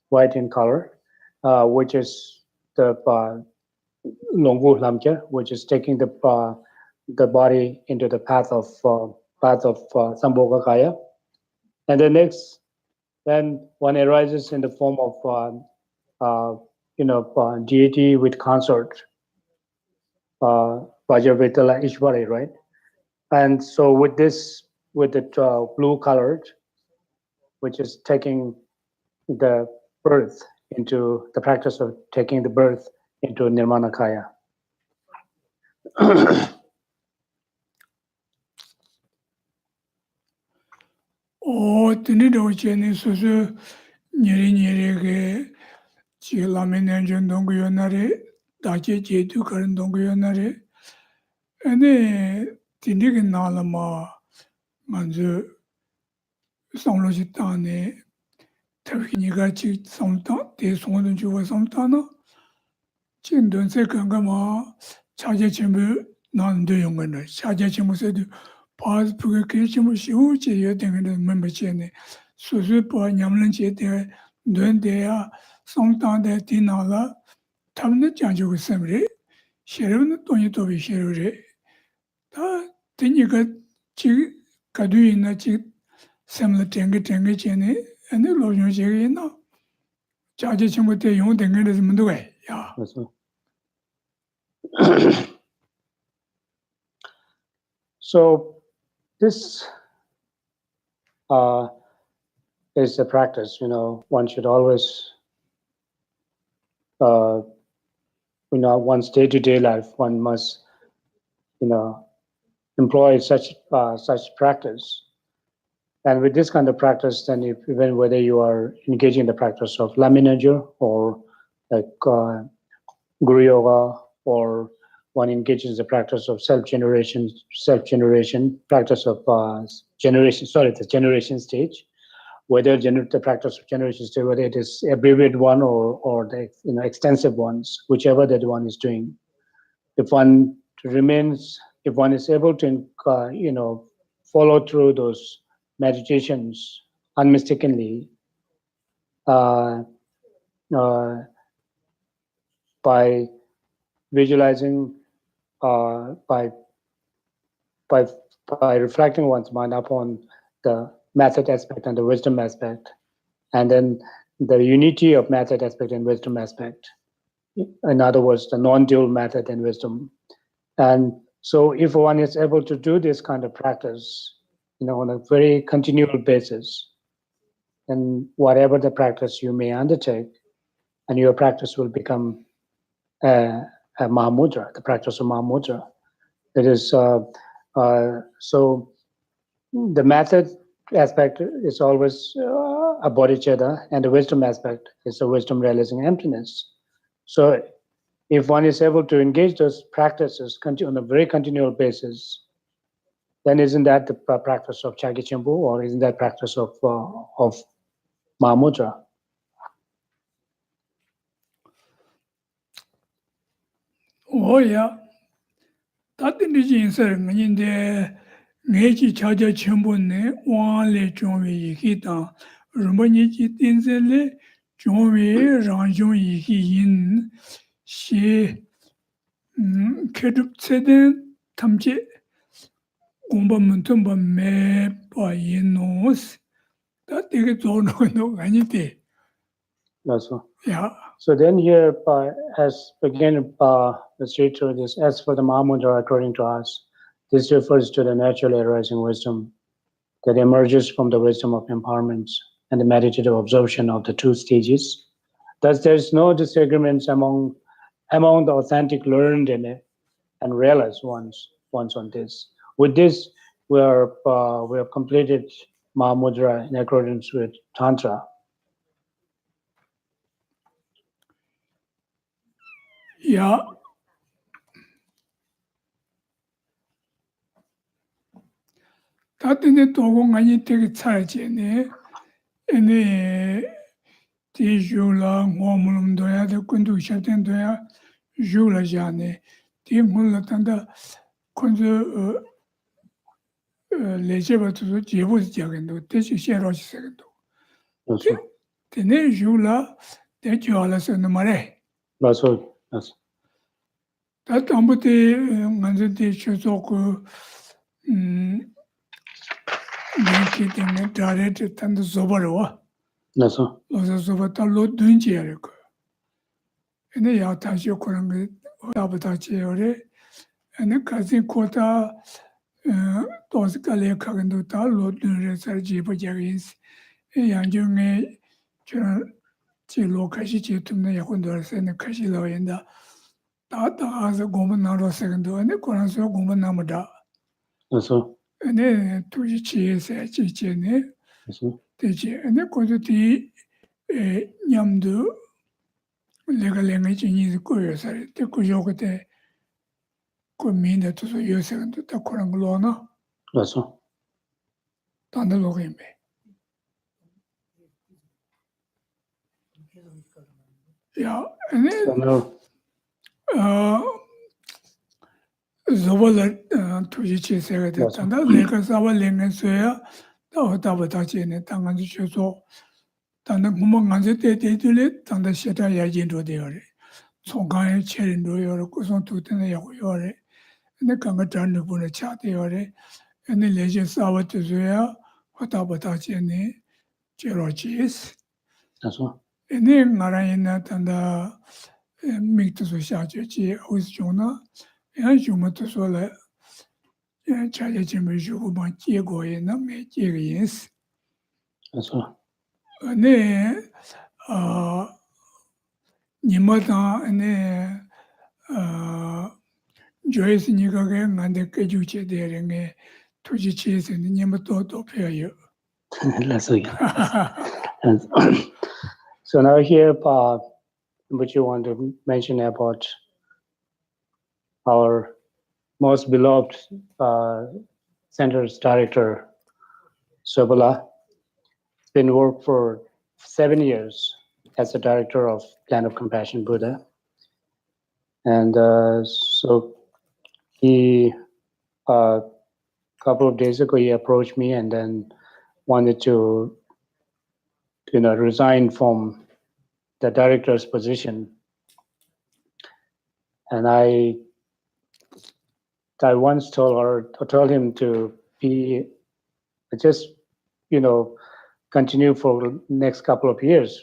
white in color, which is the Longvu Lamkya, which is taking the body into the path of Sambhoga Kaya. And the next, then one arises in the form of deity with consort, Vajravitala Ishwari, right? And so with the blue colored, which is taking the birth into the practice of taking the birth into Nirmana Kaya. Tini do cheni susu nyeri ke chi lami nanchon dongu yonare, dache che tu karan dongu yonare. Ane tini ke nala ma manzu samlo chi tani tabi niga chi samta, te songon chuwa samta na, chin don se kanga ma chaja chenpu nan do yongana, chaja chenpu se du paas puke kiri chenpu shivu che yo tengana memba che ne, susu pa nyamlan che te don de ya samta de ti nala, tabi na janjo ku semre, sherev na tonyi tobi sherev re, ta tini ka chi kadu ina chi semla tengi che ne, ane lo yon che ina, chaja chenpu te yon tengana zimundu gaya, ya. So this is a practice. One should always, one's day-to-day life, one must, employ such practice. And with this kind of practice, then even whether you are engaging in the practice of Laminaja or like Guru Yoga, or one engages in the practice of self-generation, practice of the generation stage, whether the practice of generation stage, whether it is abbreviated one or the extensive ones, whichever that one is doing. If one is able to follow through those meditations unmistakably, by visualizing, by reflecting one's mind upon the method aspect and the wisdom aspect, and then the unity of method aspect and wisdom aspect. In other words, the non-dual method and wisdom. And so if one is able to do this kind of practice, on a very continual basis, then whatever the practice you may undertake, and your practice will become a Mahamudra, the practice of Mahamudra. It is so the method aspect is always a bodhicitta, and the wisdom aspect is the wisdom realizing emptiness. So if one is able to engage those practices on a very continual basis, then isn't that the practice of Chagye-Chimbu, or isn't that practice of Mahamudra? Oh yeah, that indigenous meaning the Meiji Chaja Chimbune, one le Jomi Yikita, Rumanichi Tinzele, Jomi Ranjon Yiki Yin, she Kedup Seden, Tamche, Gumba Muntumba Me, by Yinos, that they get all no anything. Also. Yeah. So then here, as again, let's read through this. As for the Mahamudra, according to us, this refers to the naturally arising wisdom that emerges from the wisdom of empowerment and the meditative absorption of the two stages. Thus, there is no disagreements among the authentic learned and realized ones on this. With this, we have completed Mahamudra in accordance with Tantra. 다든지 도공안이 되게 차지네. ene ti jula ngomulum doya de kundu shaten doya jula jane ti mulla tanda kundu leje batu jebu jagendo te chi shero chi segendo 맞아. tene jula de jala se no mare 맞아. 맞아. ta tambu te nganze te chuzo ku denki tenge dare te tanda zobarwa 맞아. loza zobata lo dunji yare ko ene ya tashi korangi dabata cheyore ene kazi kota dosi kale kagendo ta lo dunre sar jiba jagins yanjo nge chura chi lo kashi chi tumne yakundo rase ene kashi lo yenda ta aza gomba naro segendo ene koranso gomba namada 맞아. ene tuji chiye se chi che ne 맞아. teche ene koto ti nyamdu lega lenga jinyi kuyo sare te kuyo kote ko minda tuso yo segendo ta korang lo na 맞아. tanda lo gembe ya ene So now, zobola tuji chi segede 맞아. tanda lega sawa lenga soya ta hota bata chi ne tanga ji choso tanda ngumba nganze te te tule tanda sheta ya jinro de yore 총강에 체린도 여러 구성 두테네 야고 요래 근데 강가 잔도 보내 차대 요래 근데 레제 싸워도야 화다보다 제네 제로지스 맞아. 근데 나라이나 단다 믹트소 샤제지 오스존나 야 주마도 소라 야 차제지메 주고 마 제고에나 메 제리스 맞아. 근데 아 니마다 네 Joyce Nigaga and the Kajuche there Tuji Chase and Yamato Pay. Let's see. And so now here, what you want to mention about our most beloved center's director, Sobala. It's been worked for 7 years as the director of Plan of Compassion Buddha. And so he, a couple of days ago, he approached me and then wanted to, resign from the director's position. And I once told him to be just, continue for the next couple of years.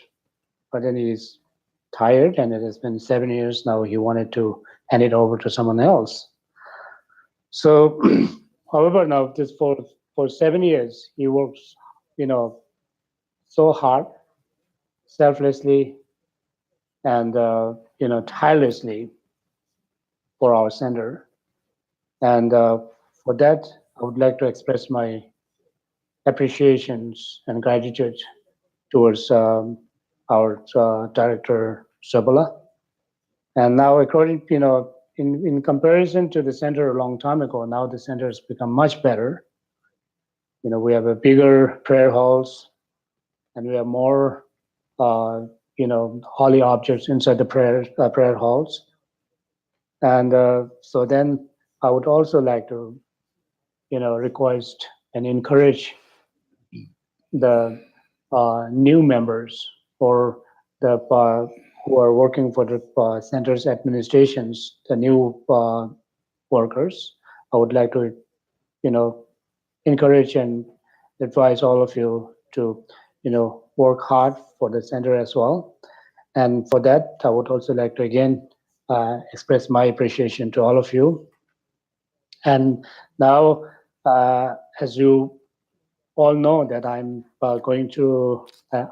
But then he's tired, and it has been 7 years now. He wanted to hand it over to someone else. So, however, now this for 7 years, he works, so hard, selflessly, and tirelessly for our center. And for that, I would like to express my appreciations and gratitude towards our director Sabala. And now, according, in comparison to the center a long time ago, now the center has become much better. We have a bigger prayer halls, and we have more, holy objects inside the prayer halls. And so then I would also like to, request and encourage the new members or the who are working for the center's administrations, the new workers. I would like to, encourage and advise all of you to, work hard for the center as well. And for that, I would also like to again express my appreciation to all of you. And now, as you all know, that I'm going through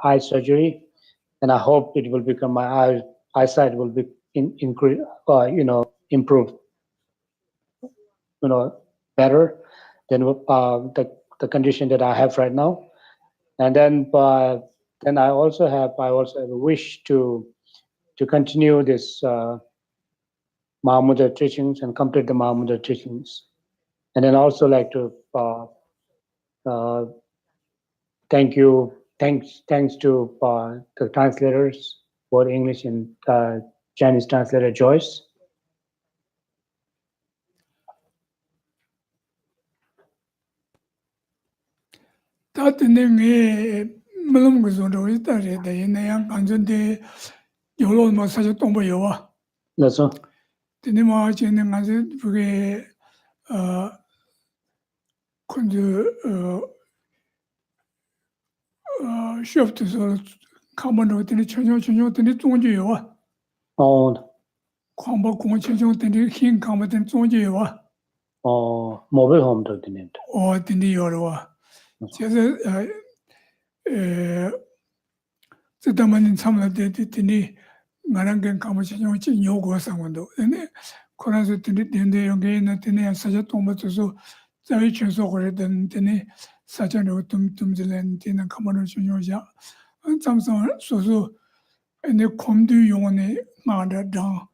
eye surgery, and I hope it will become my eyesight will be improved, better than the condition that I have right now. And then I also have a wish to continue this Mahamudra Teachings and complete the Mahamudra Teachings. And then also like to Thank you. Thanks to the translators, both English and Chinese translator Joyce. That name Malum was on the way that the Indian Kanjante Yolo Massage Tombo Yoa. That's all. The name of Chen as it could shift to common within the Chonyo in the Tonjo. Oh, Combo Concho in the King competent Tonjo mobile home to the name. or the Yorua. Just the Daman in some of the Marangan conversation in Yogo Sawando. And then Koraz in the again at the such a tomato so Zavichus over than such a Tumziland in a combination Yoja. And some so and they come to Yone Mother down.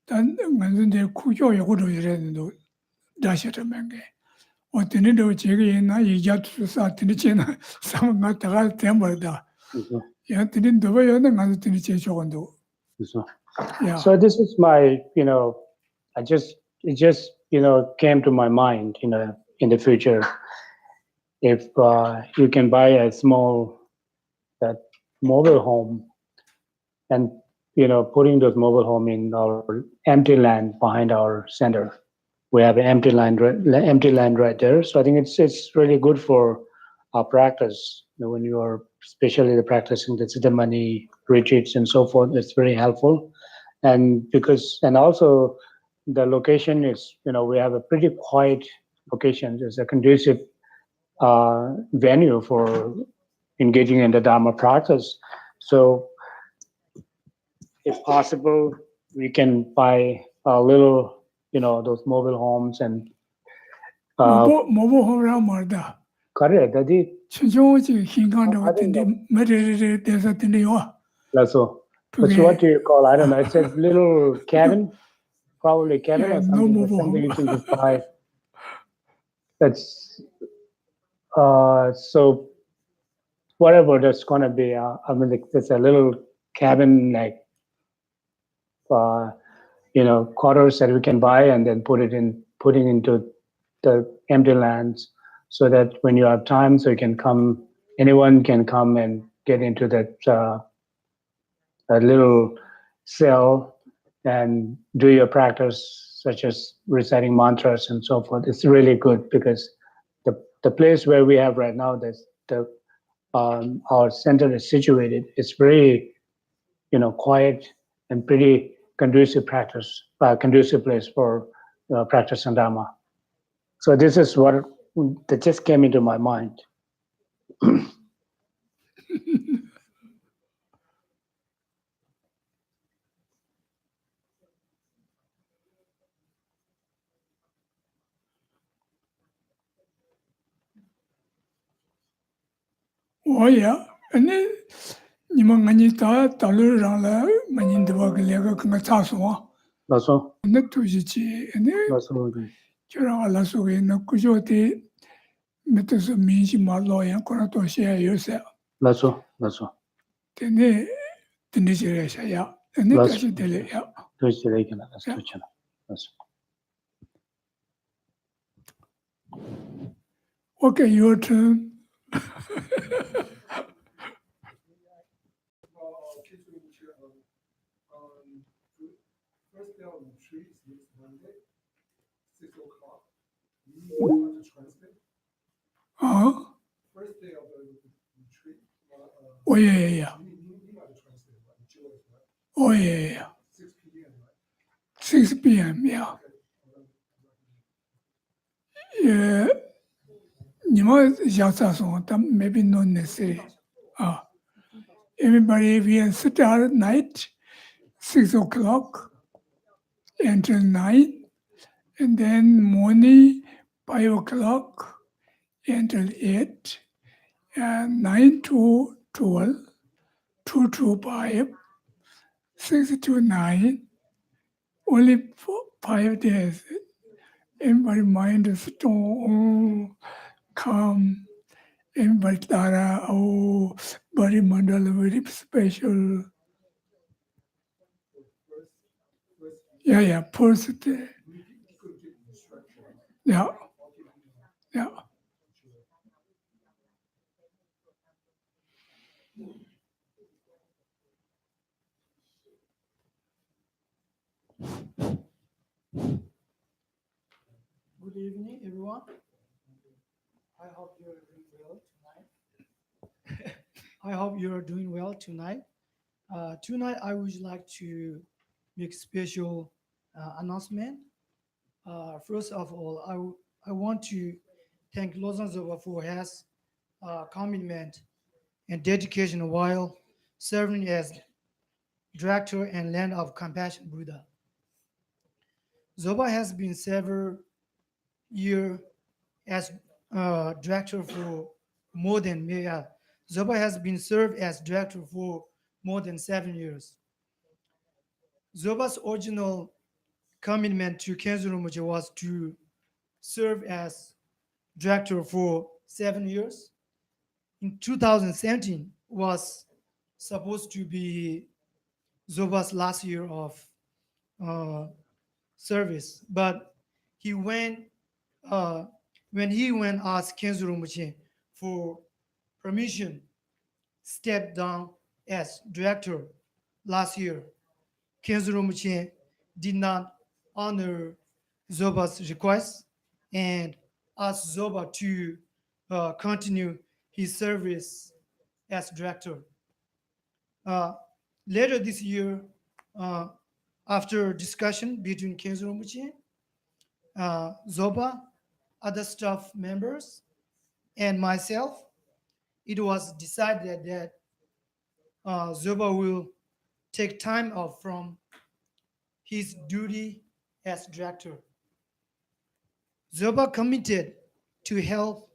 Then when they cook your Yodo dash at a mangue. Or the needle chicken, I got to start in the china, some not the temper da. Yeah, didn't do it, and I didn't change on do. Yeah. So this is my, it just, came to my mind, in the future, if you can buy a small, that mobile home and, putting those mobile home in our empty land behind our center. We have an empty land right there. So I think it's really good for our practice. When you are especially practicing the Siddhamani retreats and so forth, it's very helpful. And also the location is, we have a pretty quiet location. It's a conducive venue for engaging in the Dharma practice. So if possible, we can buy a little, those mobile homes and mobile home around Marda. Correct. That is. Chinchonji, Hingando, the Mediterranean desert in the Yoa. That's all. That's what you call, I don't know, it's a little cabin, probably cabin or something. No mobile something you home. can just buy. That's, so whatever that's going to be, it's a little cabin, like, quarters that we can buy and then putting into the empty lands so that when you have time, so you can come, anyone can come and get into that little cell and do your practice, such as reciting mantras and so forth. It's really good because the place where we have right now, our center is situated. It's very, quiet and pretty conducive place for practice and Dharma. So this is what that just came into my mind. Oh, yeah. And then you manage that, Talu Rala, Manin the Wagalega Kangataswa. That's all. And the Tujichi, and then Jurala in the Kujote, Metas of Minji Marlo and Korato share yourself. That's all. Then the Nigeria, yeah. And then that's it, yeah. Okay, your turn. First day of the retreat next Monday, 6 o'clock. You need to translate. First day of the retreat. Oh, yeah. You need to translate, right? Oh, yeah. 6 p.m., right? 6 p.m., yeah. Yeah. Maybe not necessary. Everybody, we start at night, 6 o'clock until 9, and then morning, 5 o'clock until 8, and 9 to 12, 2 to 5, 6 to 9, only 5 days. Everybody mind is strong, calm. in Baltara, very mandala, very special. First, Yeah, first, you could give instructions. yeah, Okay. yeah. Good evening, everyone. I hope you're doing well tonight. I hope you're doing well tonight. Tonight, I would like to make special announcement. First of all, I want to thank Lozan Zoba for his commitment and dedication while serving as director and Land of Compassion Buddha. Zoba has been several years as director for more than Zoba has been served as director for more than 7 years. Zoba's original commitment to Kenzo Rinpoche was to serve as director for 7 years. In 2017 was supposed to be Zoba's last year of uh, service, but he went uh, when he went asked Kenzo Rinpoche for permission, stepped down as director last year. Kenzo Rinpoche did not honor Zoba's request and asked Zoba to continue his service as director. Uh, Later this year, uh, after discussion between Kenzo Rinpoche, Zoba, other staff members, and myself, it was decided that Zoba will take time off from his duty as director. Zoba committed to help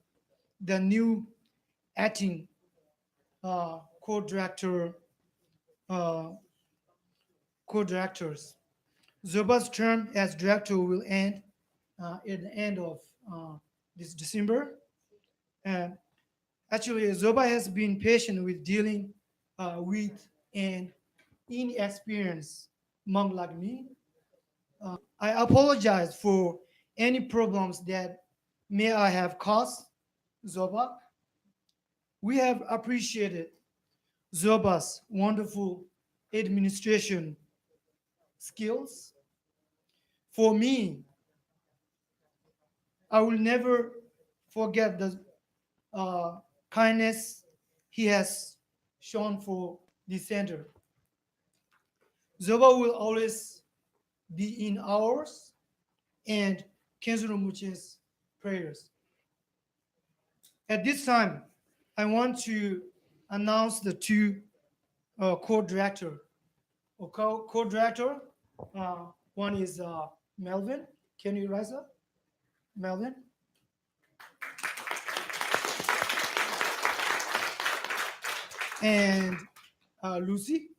the new acting co-director uh, co-directors. Zoba's term as director will end at the end of this December. And actually, Zoba has been patient with dealing with an inexperienced monk like me. I apologize for any problems that may I have caused Zoba. We have appreciated Zoba's wonderful administration skills. For me, I will never forget the uh, kindness he has shown for the center. Zoba will always be in ours and Kenzuro Muchi's prayers. At this time, I want to announce the two co-director. Co-director, one is Melvin. Can you rise up, Melvin? And Lucy.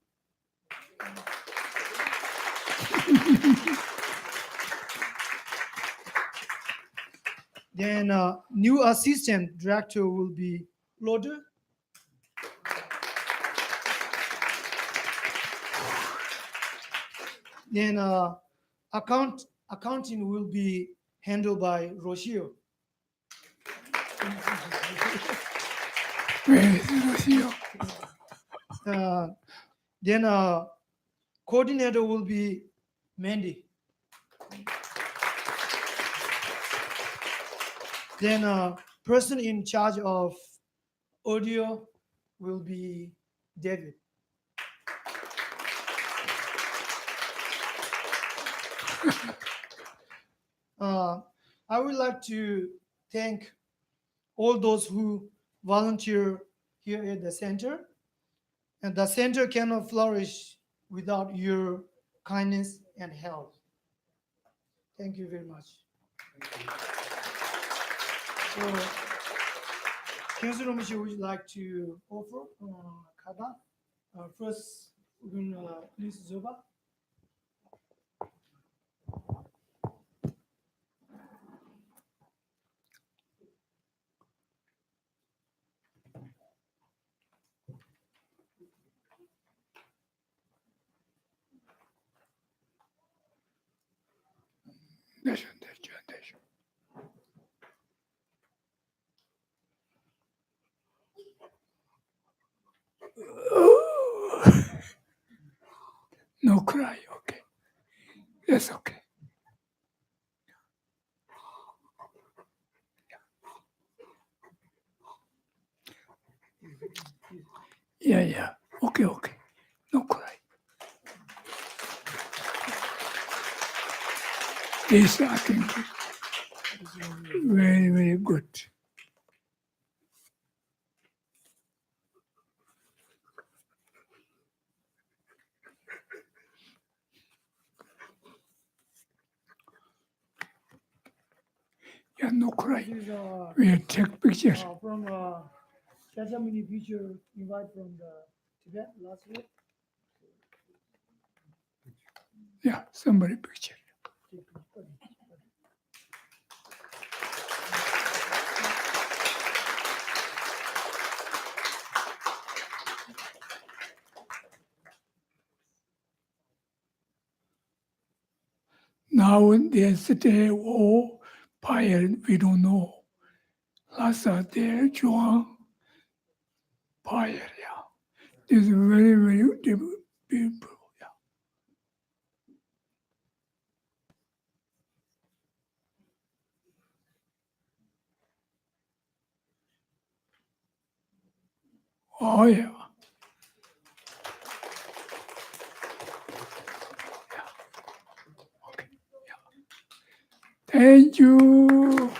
Then new assistant director will be Loder. Then accounting will be handled by Rocio. Where is Rocio? Then coordinator will be Mandy. Then person in charge of audio will be David. I would like to thank all those who volunteer here at the center. And the center cannot flourish without your kindness and help. Thank you very much. So, Councilor Romishi would like to offer Kaba. First, we're going to please Zoba. 되죠, 되죠, 되죠. No cry, okay. That's okay. Yeah. Okay. No cry. This, I think, very, very good. Yeah, no cry. This is We'll take pictures. from Shashamuni future invite from the Tibet last week. Yeah, somebody picture. Now yesterday or fire, we don't know. Last day, Juan fire, yeah. This is very, very beautiful, yeah. Oh, yeah. Okay, yeah. Thank you.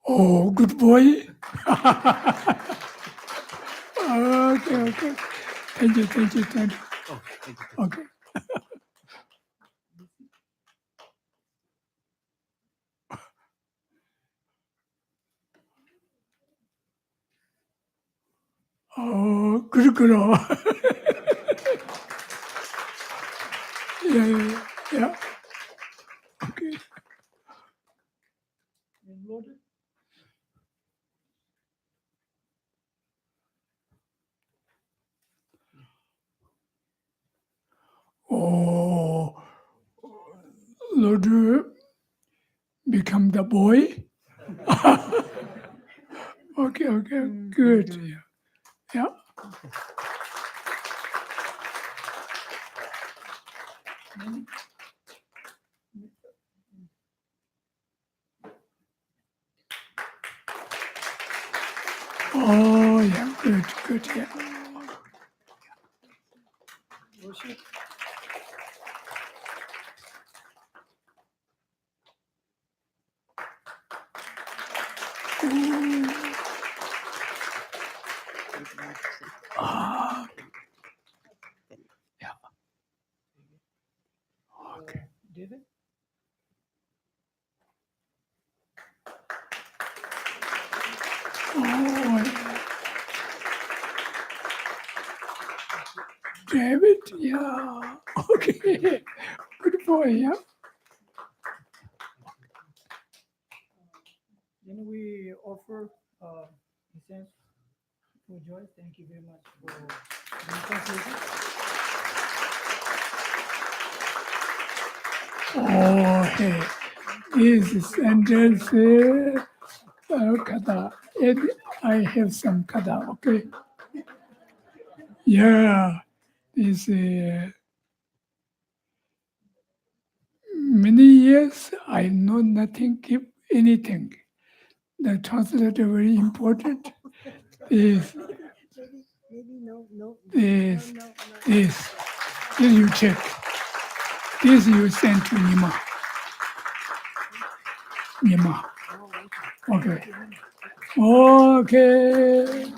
Oh, good boy. Okay. Thank you. Okay. Oh, good girl. Yeah. Okay. Oh, Lord, become the boy. Okay, good. Yeah. Oh, yeah, good, yeah. Worship. Yeah. Okay. David. Oh, David, yeah. Okay. Good boy, yeah. Then we offer incense for joy. Thank you very much for the translation. Oh, hey. This sentence, kada. And I have some kada, okay? Yeah. This many years I know nothing, give anything. The translator very important. Is Maybe no. this No. this. This you check. This you send to Nima. Okay. Okay.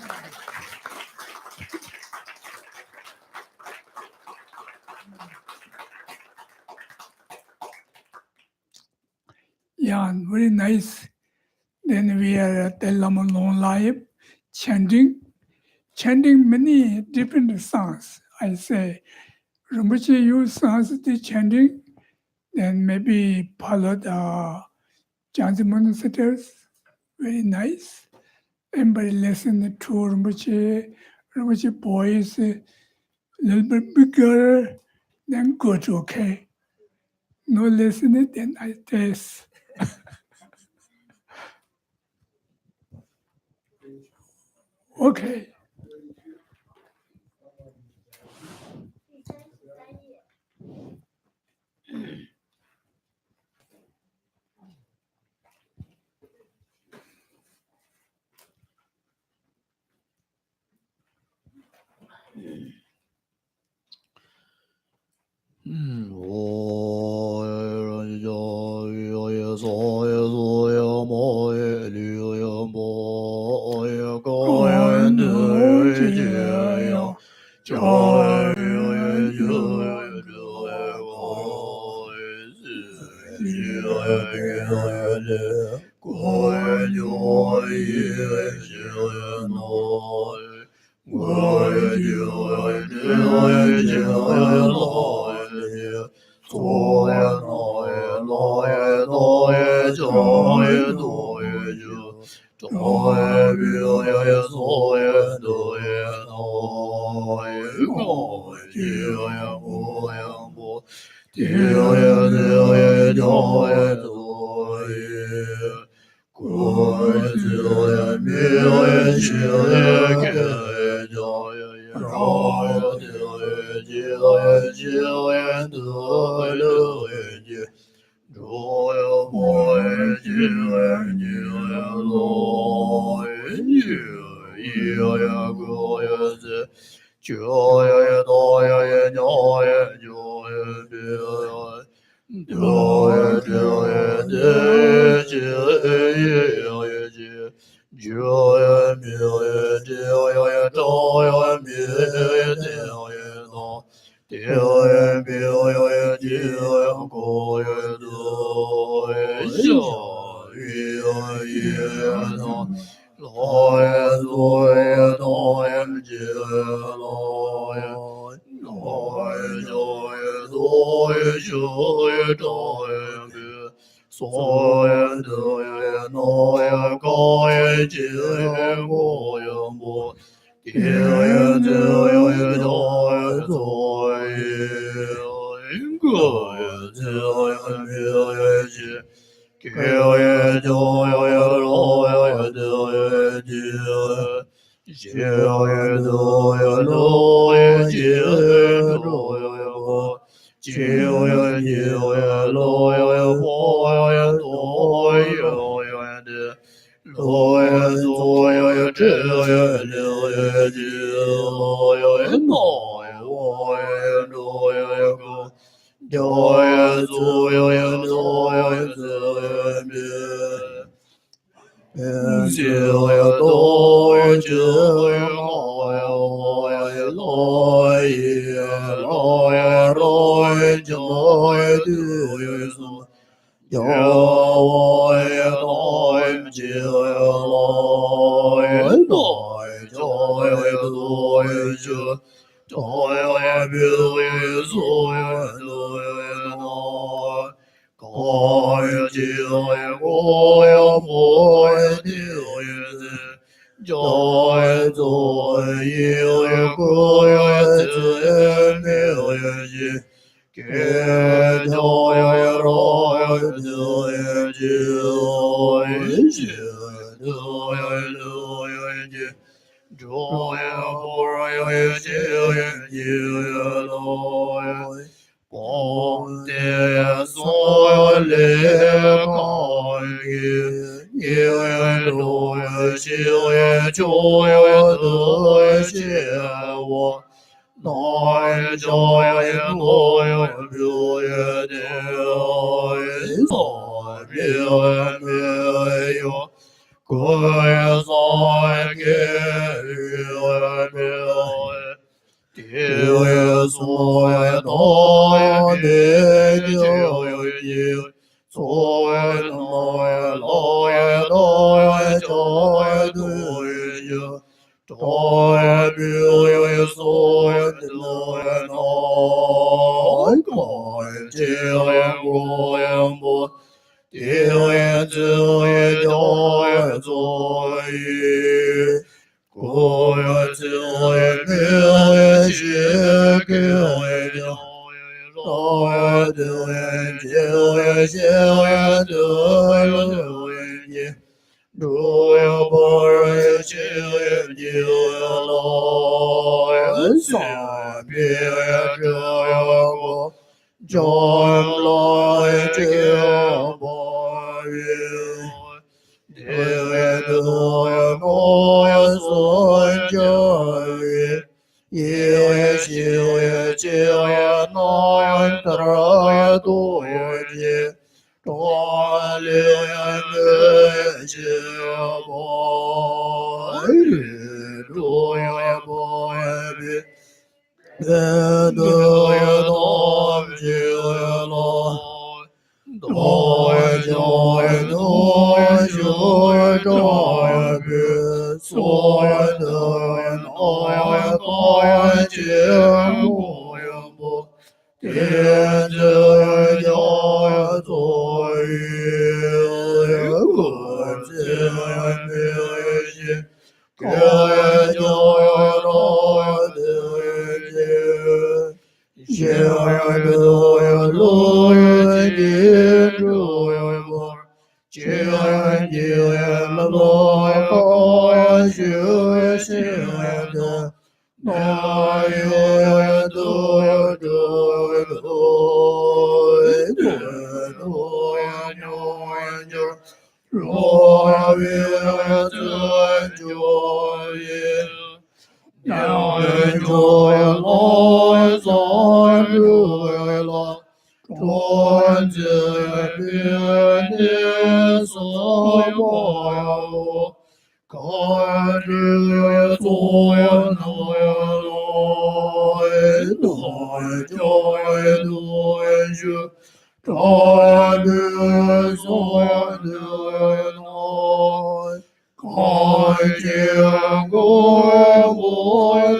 Yeah, very nice. Then we are at the Lama Long Live chanting many different songs. I say, Rinpoche use songs to chanting, then maybe follow the Johnson monasteries, very nice. Everybody listen to Rinpoche boys, a little bit bigger, then good, okay. No listening, then I test. Okay. 定为自为教为作义，故有自为名为学，给为教。道为德为节为贤为德为义，诸有不仁心为地为老，三别者有过，众来者不云。地为德为公为孙教育。因为心为情为难得多劫，众灵缘心不离，诸有不离，愿得同心为乐，多为教为多修正别，所愿得为道为高为坚固为不，天子为教作义，各自为名心，各教为道为节。心为德为乐为地主为不，情为地为乐为高为学心为德，那为德为德为乐为德为牛为牛，若为为子为九也。两人诸为乐，三诸为乐，众子为别，所不有。看之为所能为乐，难教为多为学，常之所得为难。看见过我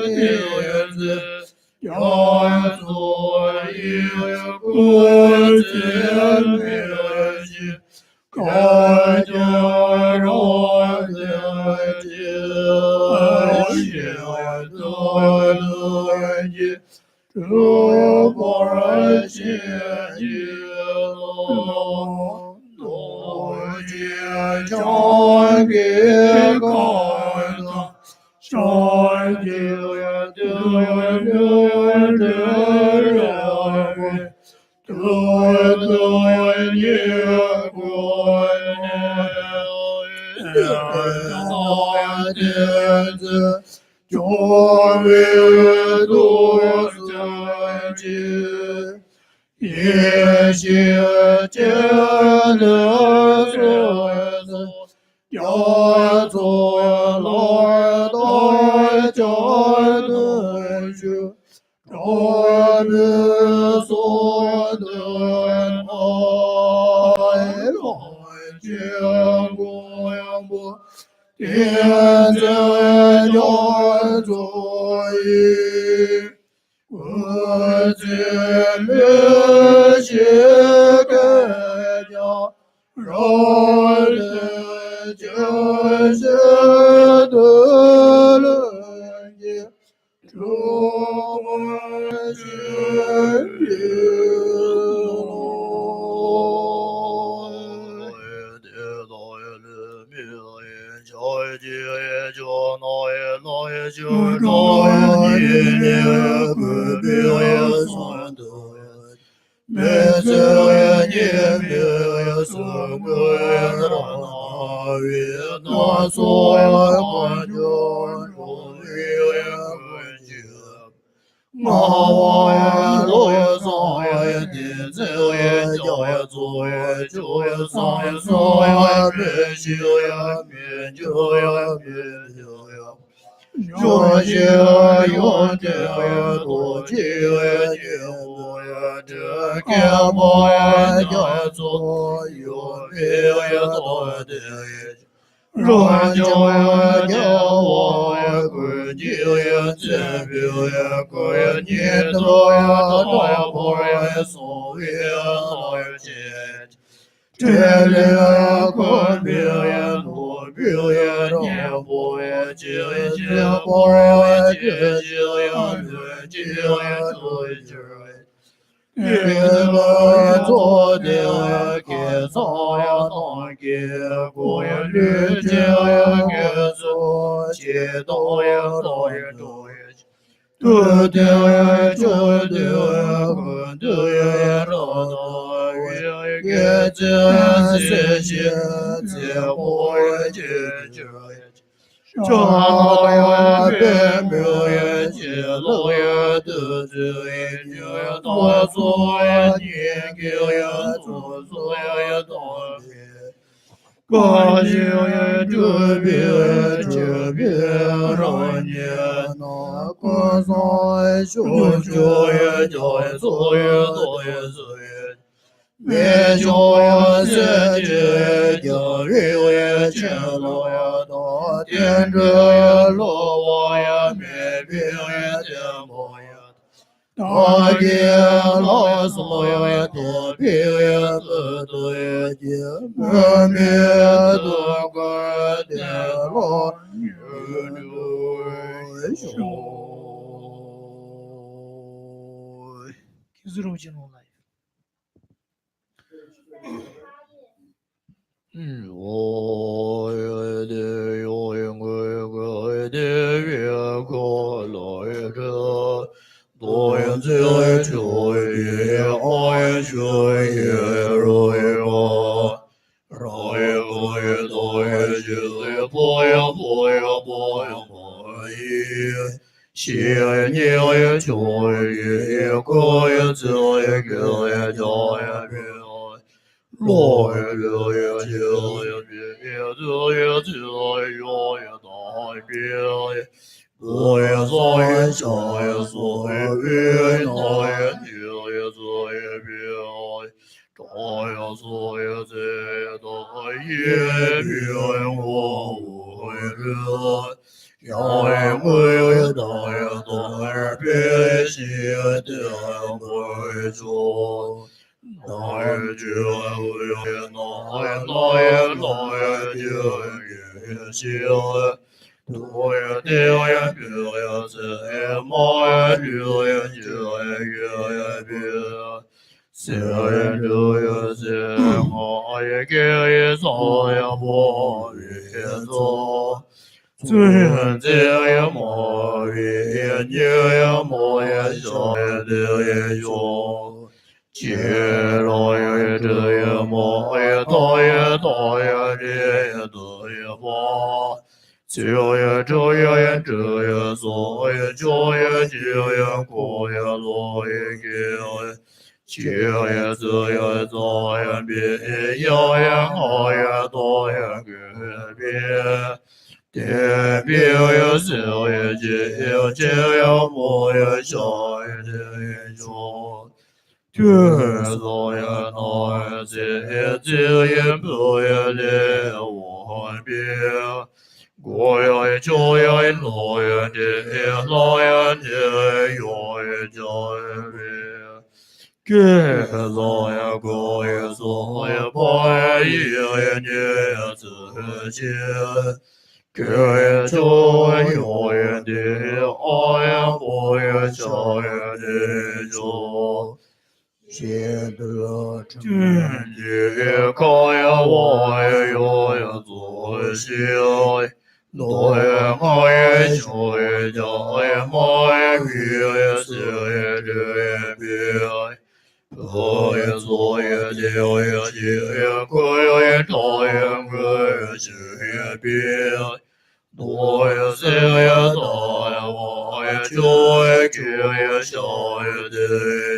天子，要做一个天面心，看见我天地，心得意，这不然心意多见长别看他，山地为德为人人，德为业国人天子，就为多三界。一心见的所思，要做来到家的学，找的所得来见过阳波，天在家作业。我今面写给家，让人就是的人也，这我心每次念念所归那云那所观众中归结，马我罗嗦也地子也教也作也就也上也所也灭修也灭就也灭就也。有些有这个多几位就也这个不也叫做有没有多的也。若就也叫我也归就也这表也归你多也多也不也所谓老也见。天灵坤平也土平也年不也金也不也金也对金也对金也。一个做的给草呀当给过呀绿金呀给做起刀呀刀呀刀呀。都的呀，就的呀，可的呀，老的呀，给这些些，这我呀，这这呀，这呀，别没呀，这老呀，都这呀，多做呀，你给呀，多做呀，多的。高兴呀，这边这边让你那个啥，就叫呀叫呀做呀做呀做呀，别叫呀自己叫人呀吃了呀，到天着老王呀，没病呀怎么呀？大姐老少呀，多病呀，子子呀，姐妹妹多个的老女小。His original life. 我也得有一个的月光来着，多人在秋夜，爱秋夜如歌，让一个也多也就也不要不要不要不也，喜爱你也秋夜，可也就也歌也叫也别。落叶落叶秋叶别叶秋叶秋叶哟叶大别叶，落叶昨夜小叶昨夜别那叶秋叶昨夜别叶，大叶昨夜这大叶别我无人。小叶我也大叶大叶别西的不做。老爷就爷老爷老爷老爷就爷行，多爷爹爷别爷子爷妈爷六爷九爷爷爷别，四爷六爷子五爷给爷早爷不爷早。最恨这爷毛爷牛爷毛爷小爷六爷小。接老爷这爷毛爷大爷大爷这爷大爷把，九爷这爷这爷左爷九爷九爷过爷老爷给，七爷这爷左爷别幺爷好爷大爷给别。爹别爷小爷姐爷姐爷母爷小爷姐爷小。这早呀那呀这这也不也的我别，我呀就呀老呀这老呀这哟呀叫呀别，给早呀过呀早呀把呀爷呀你呀自己，给呀就呀哟呀的啊呀不呀小呀的就。现得真理高呀，我呀有呀做些，多呀好呀小呀家呀妈呀鱼呀小呀这呀别，多呀做呀丢呀接呀过呀多呀个呀这呀别。多呀小呀大呀我呀就呀给呀小呀的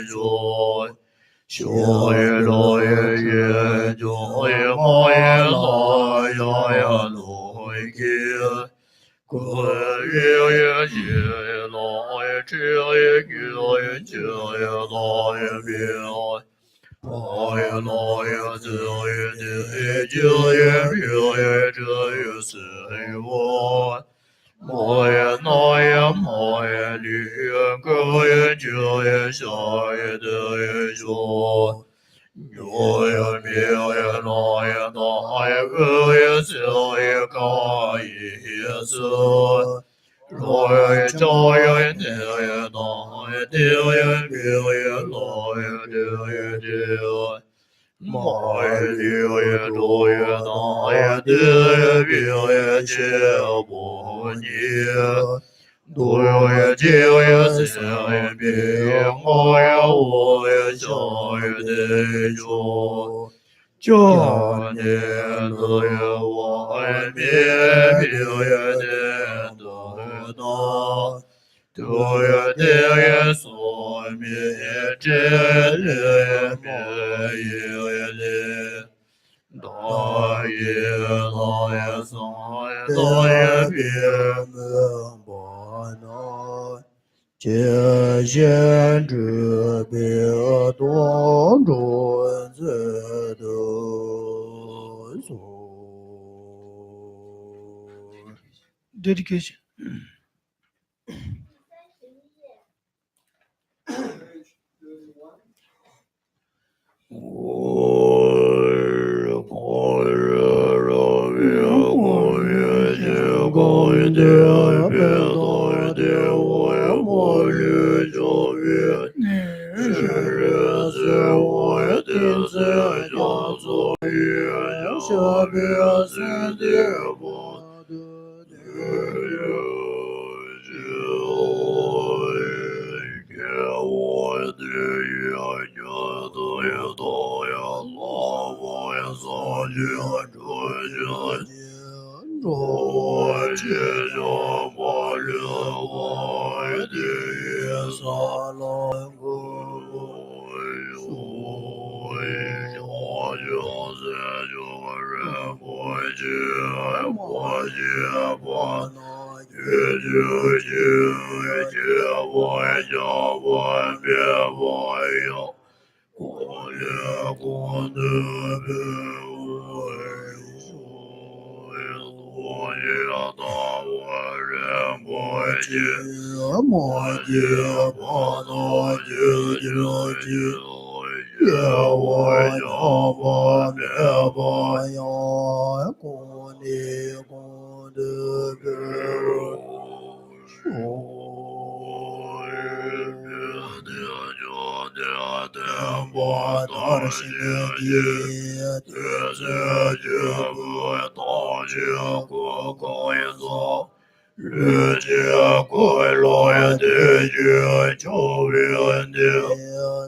就。小爷老爷爷，小爷妈爷老呀呀老爷，哥爷爷姐爷老爷姐爷哥爷姐爷老爷别，老爷老爷子爷姐爷舅爷表爷这爷是我。我呀，那呀，妈呀，女呀，哥呀，舅呀，小呀，的呀，说，牛呀，牛呀，老也是一个意思。若有教育定也当也定也定也老也定也定。马也定也多也当也定也病也解不逆。多也解也生也病，我也我也笑也得救。叫你乐也我也灭病也得得。都也得也所灭这也灭也得。大也大也丧也大也别门不难。见贤之别当中自得所。Dedication. Page 31.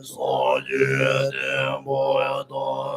所觉的不多。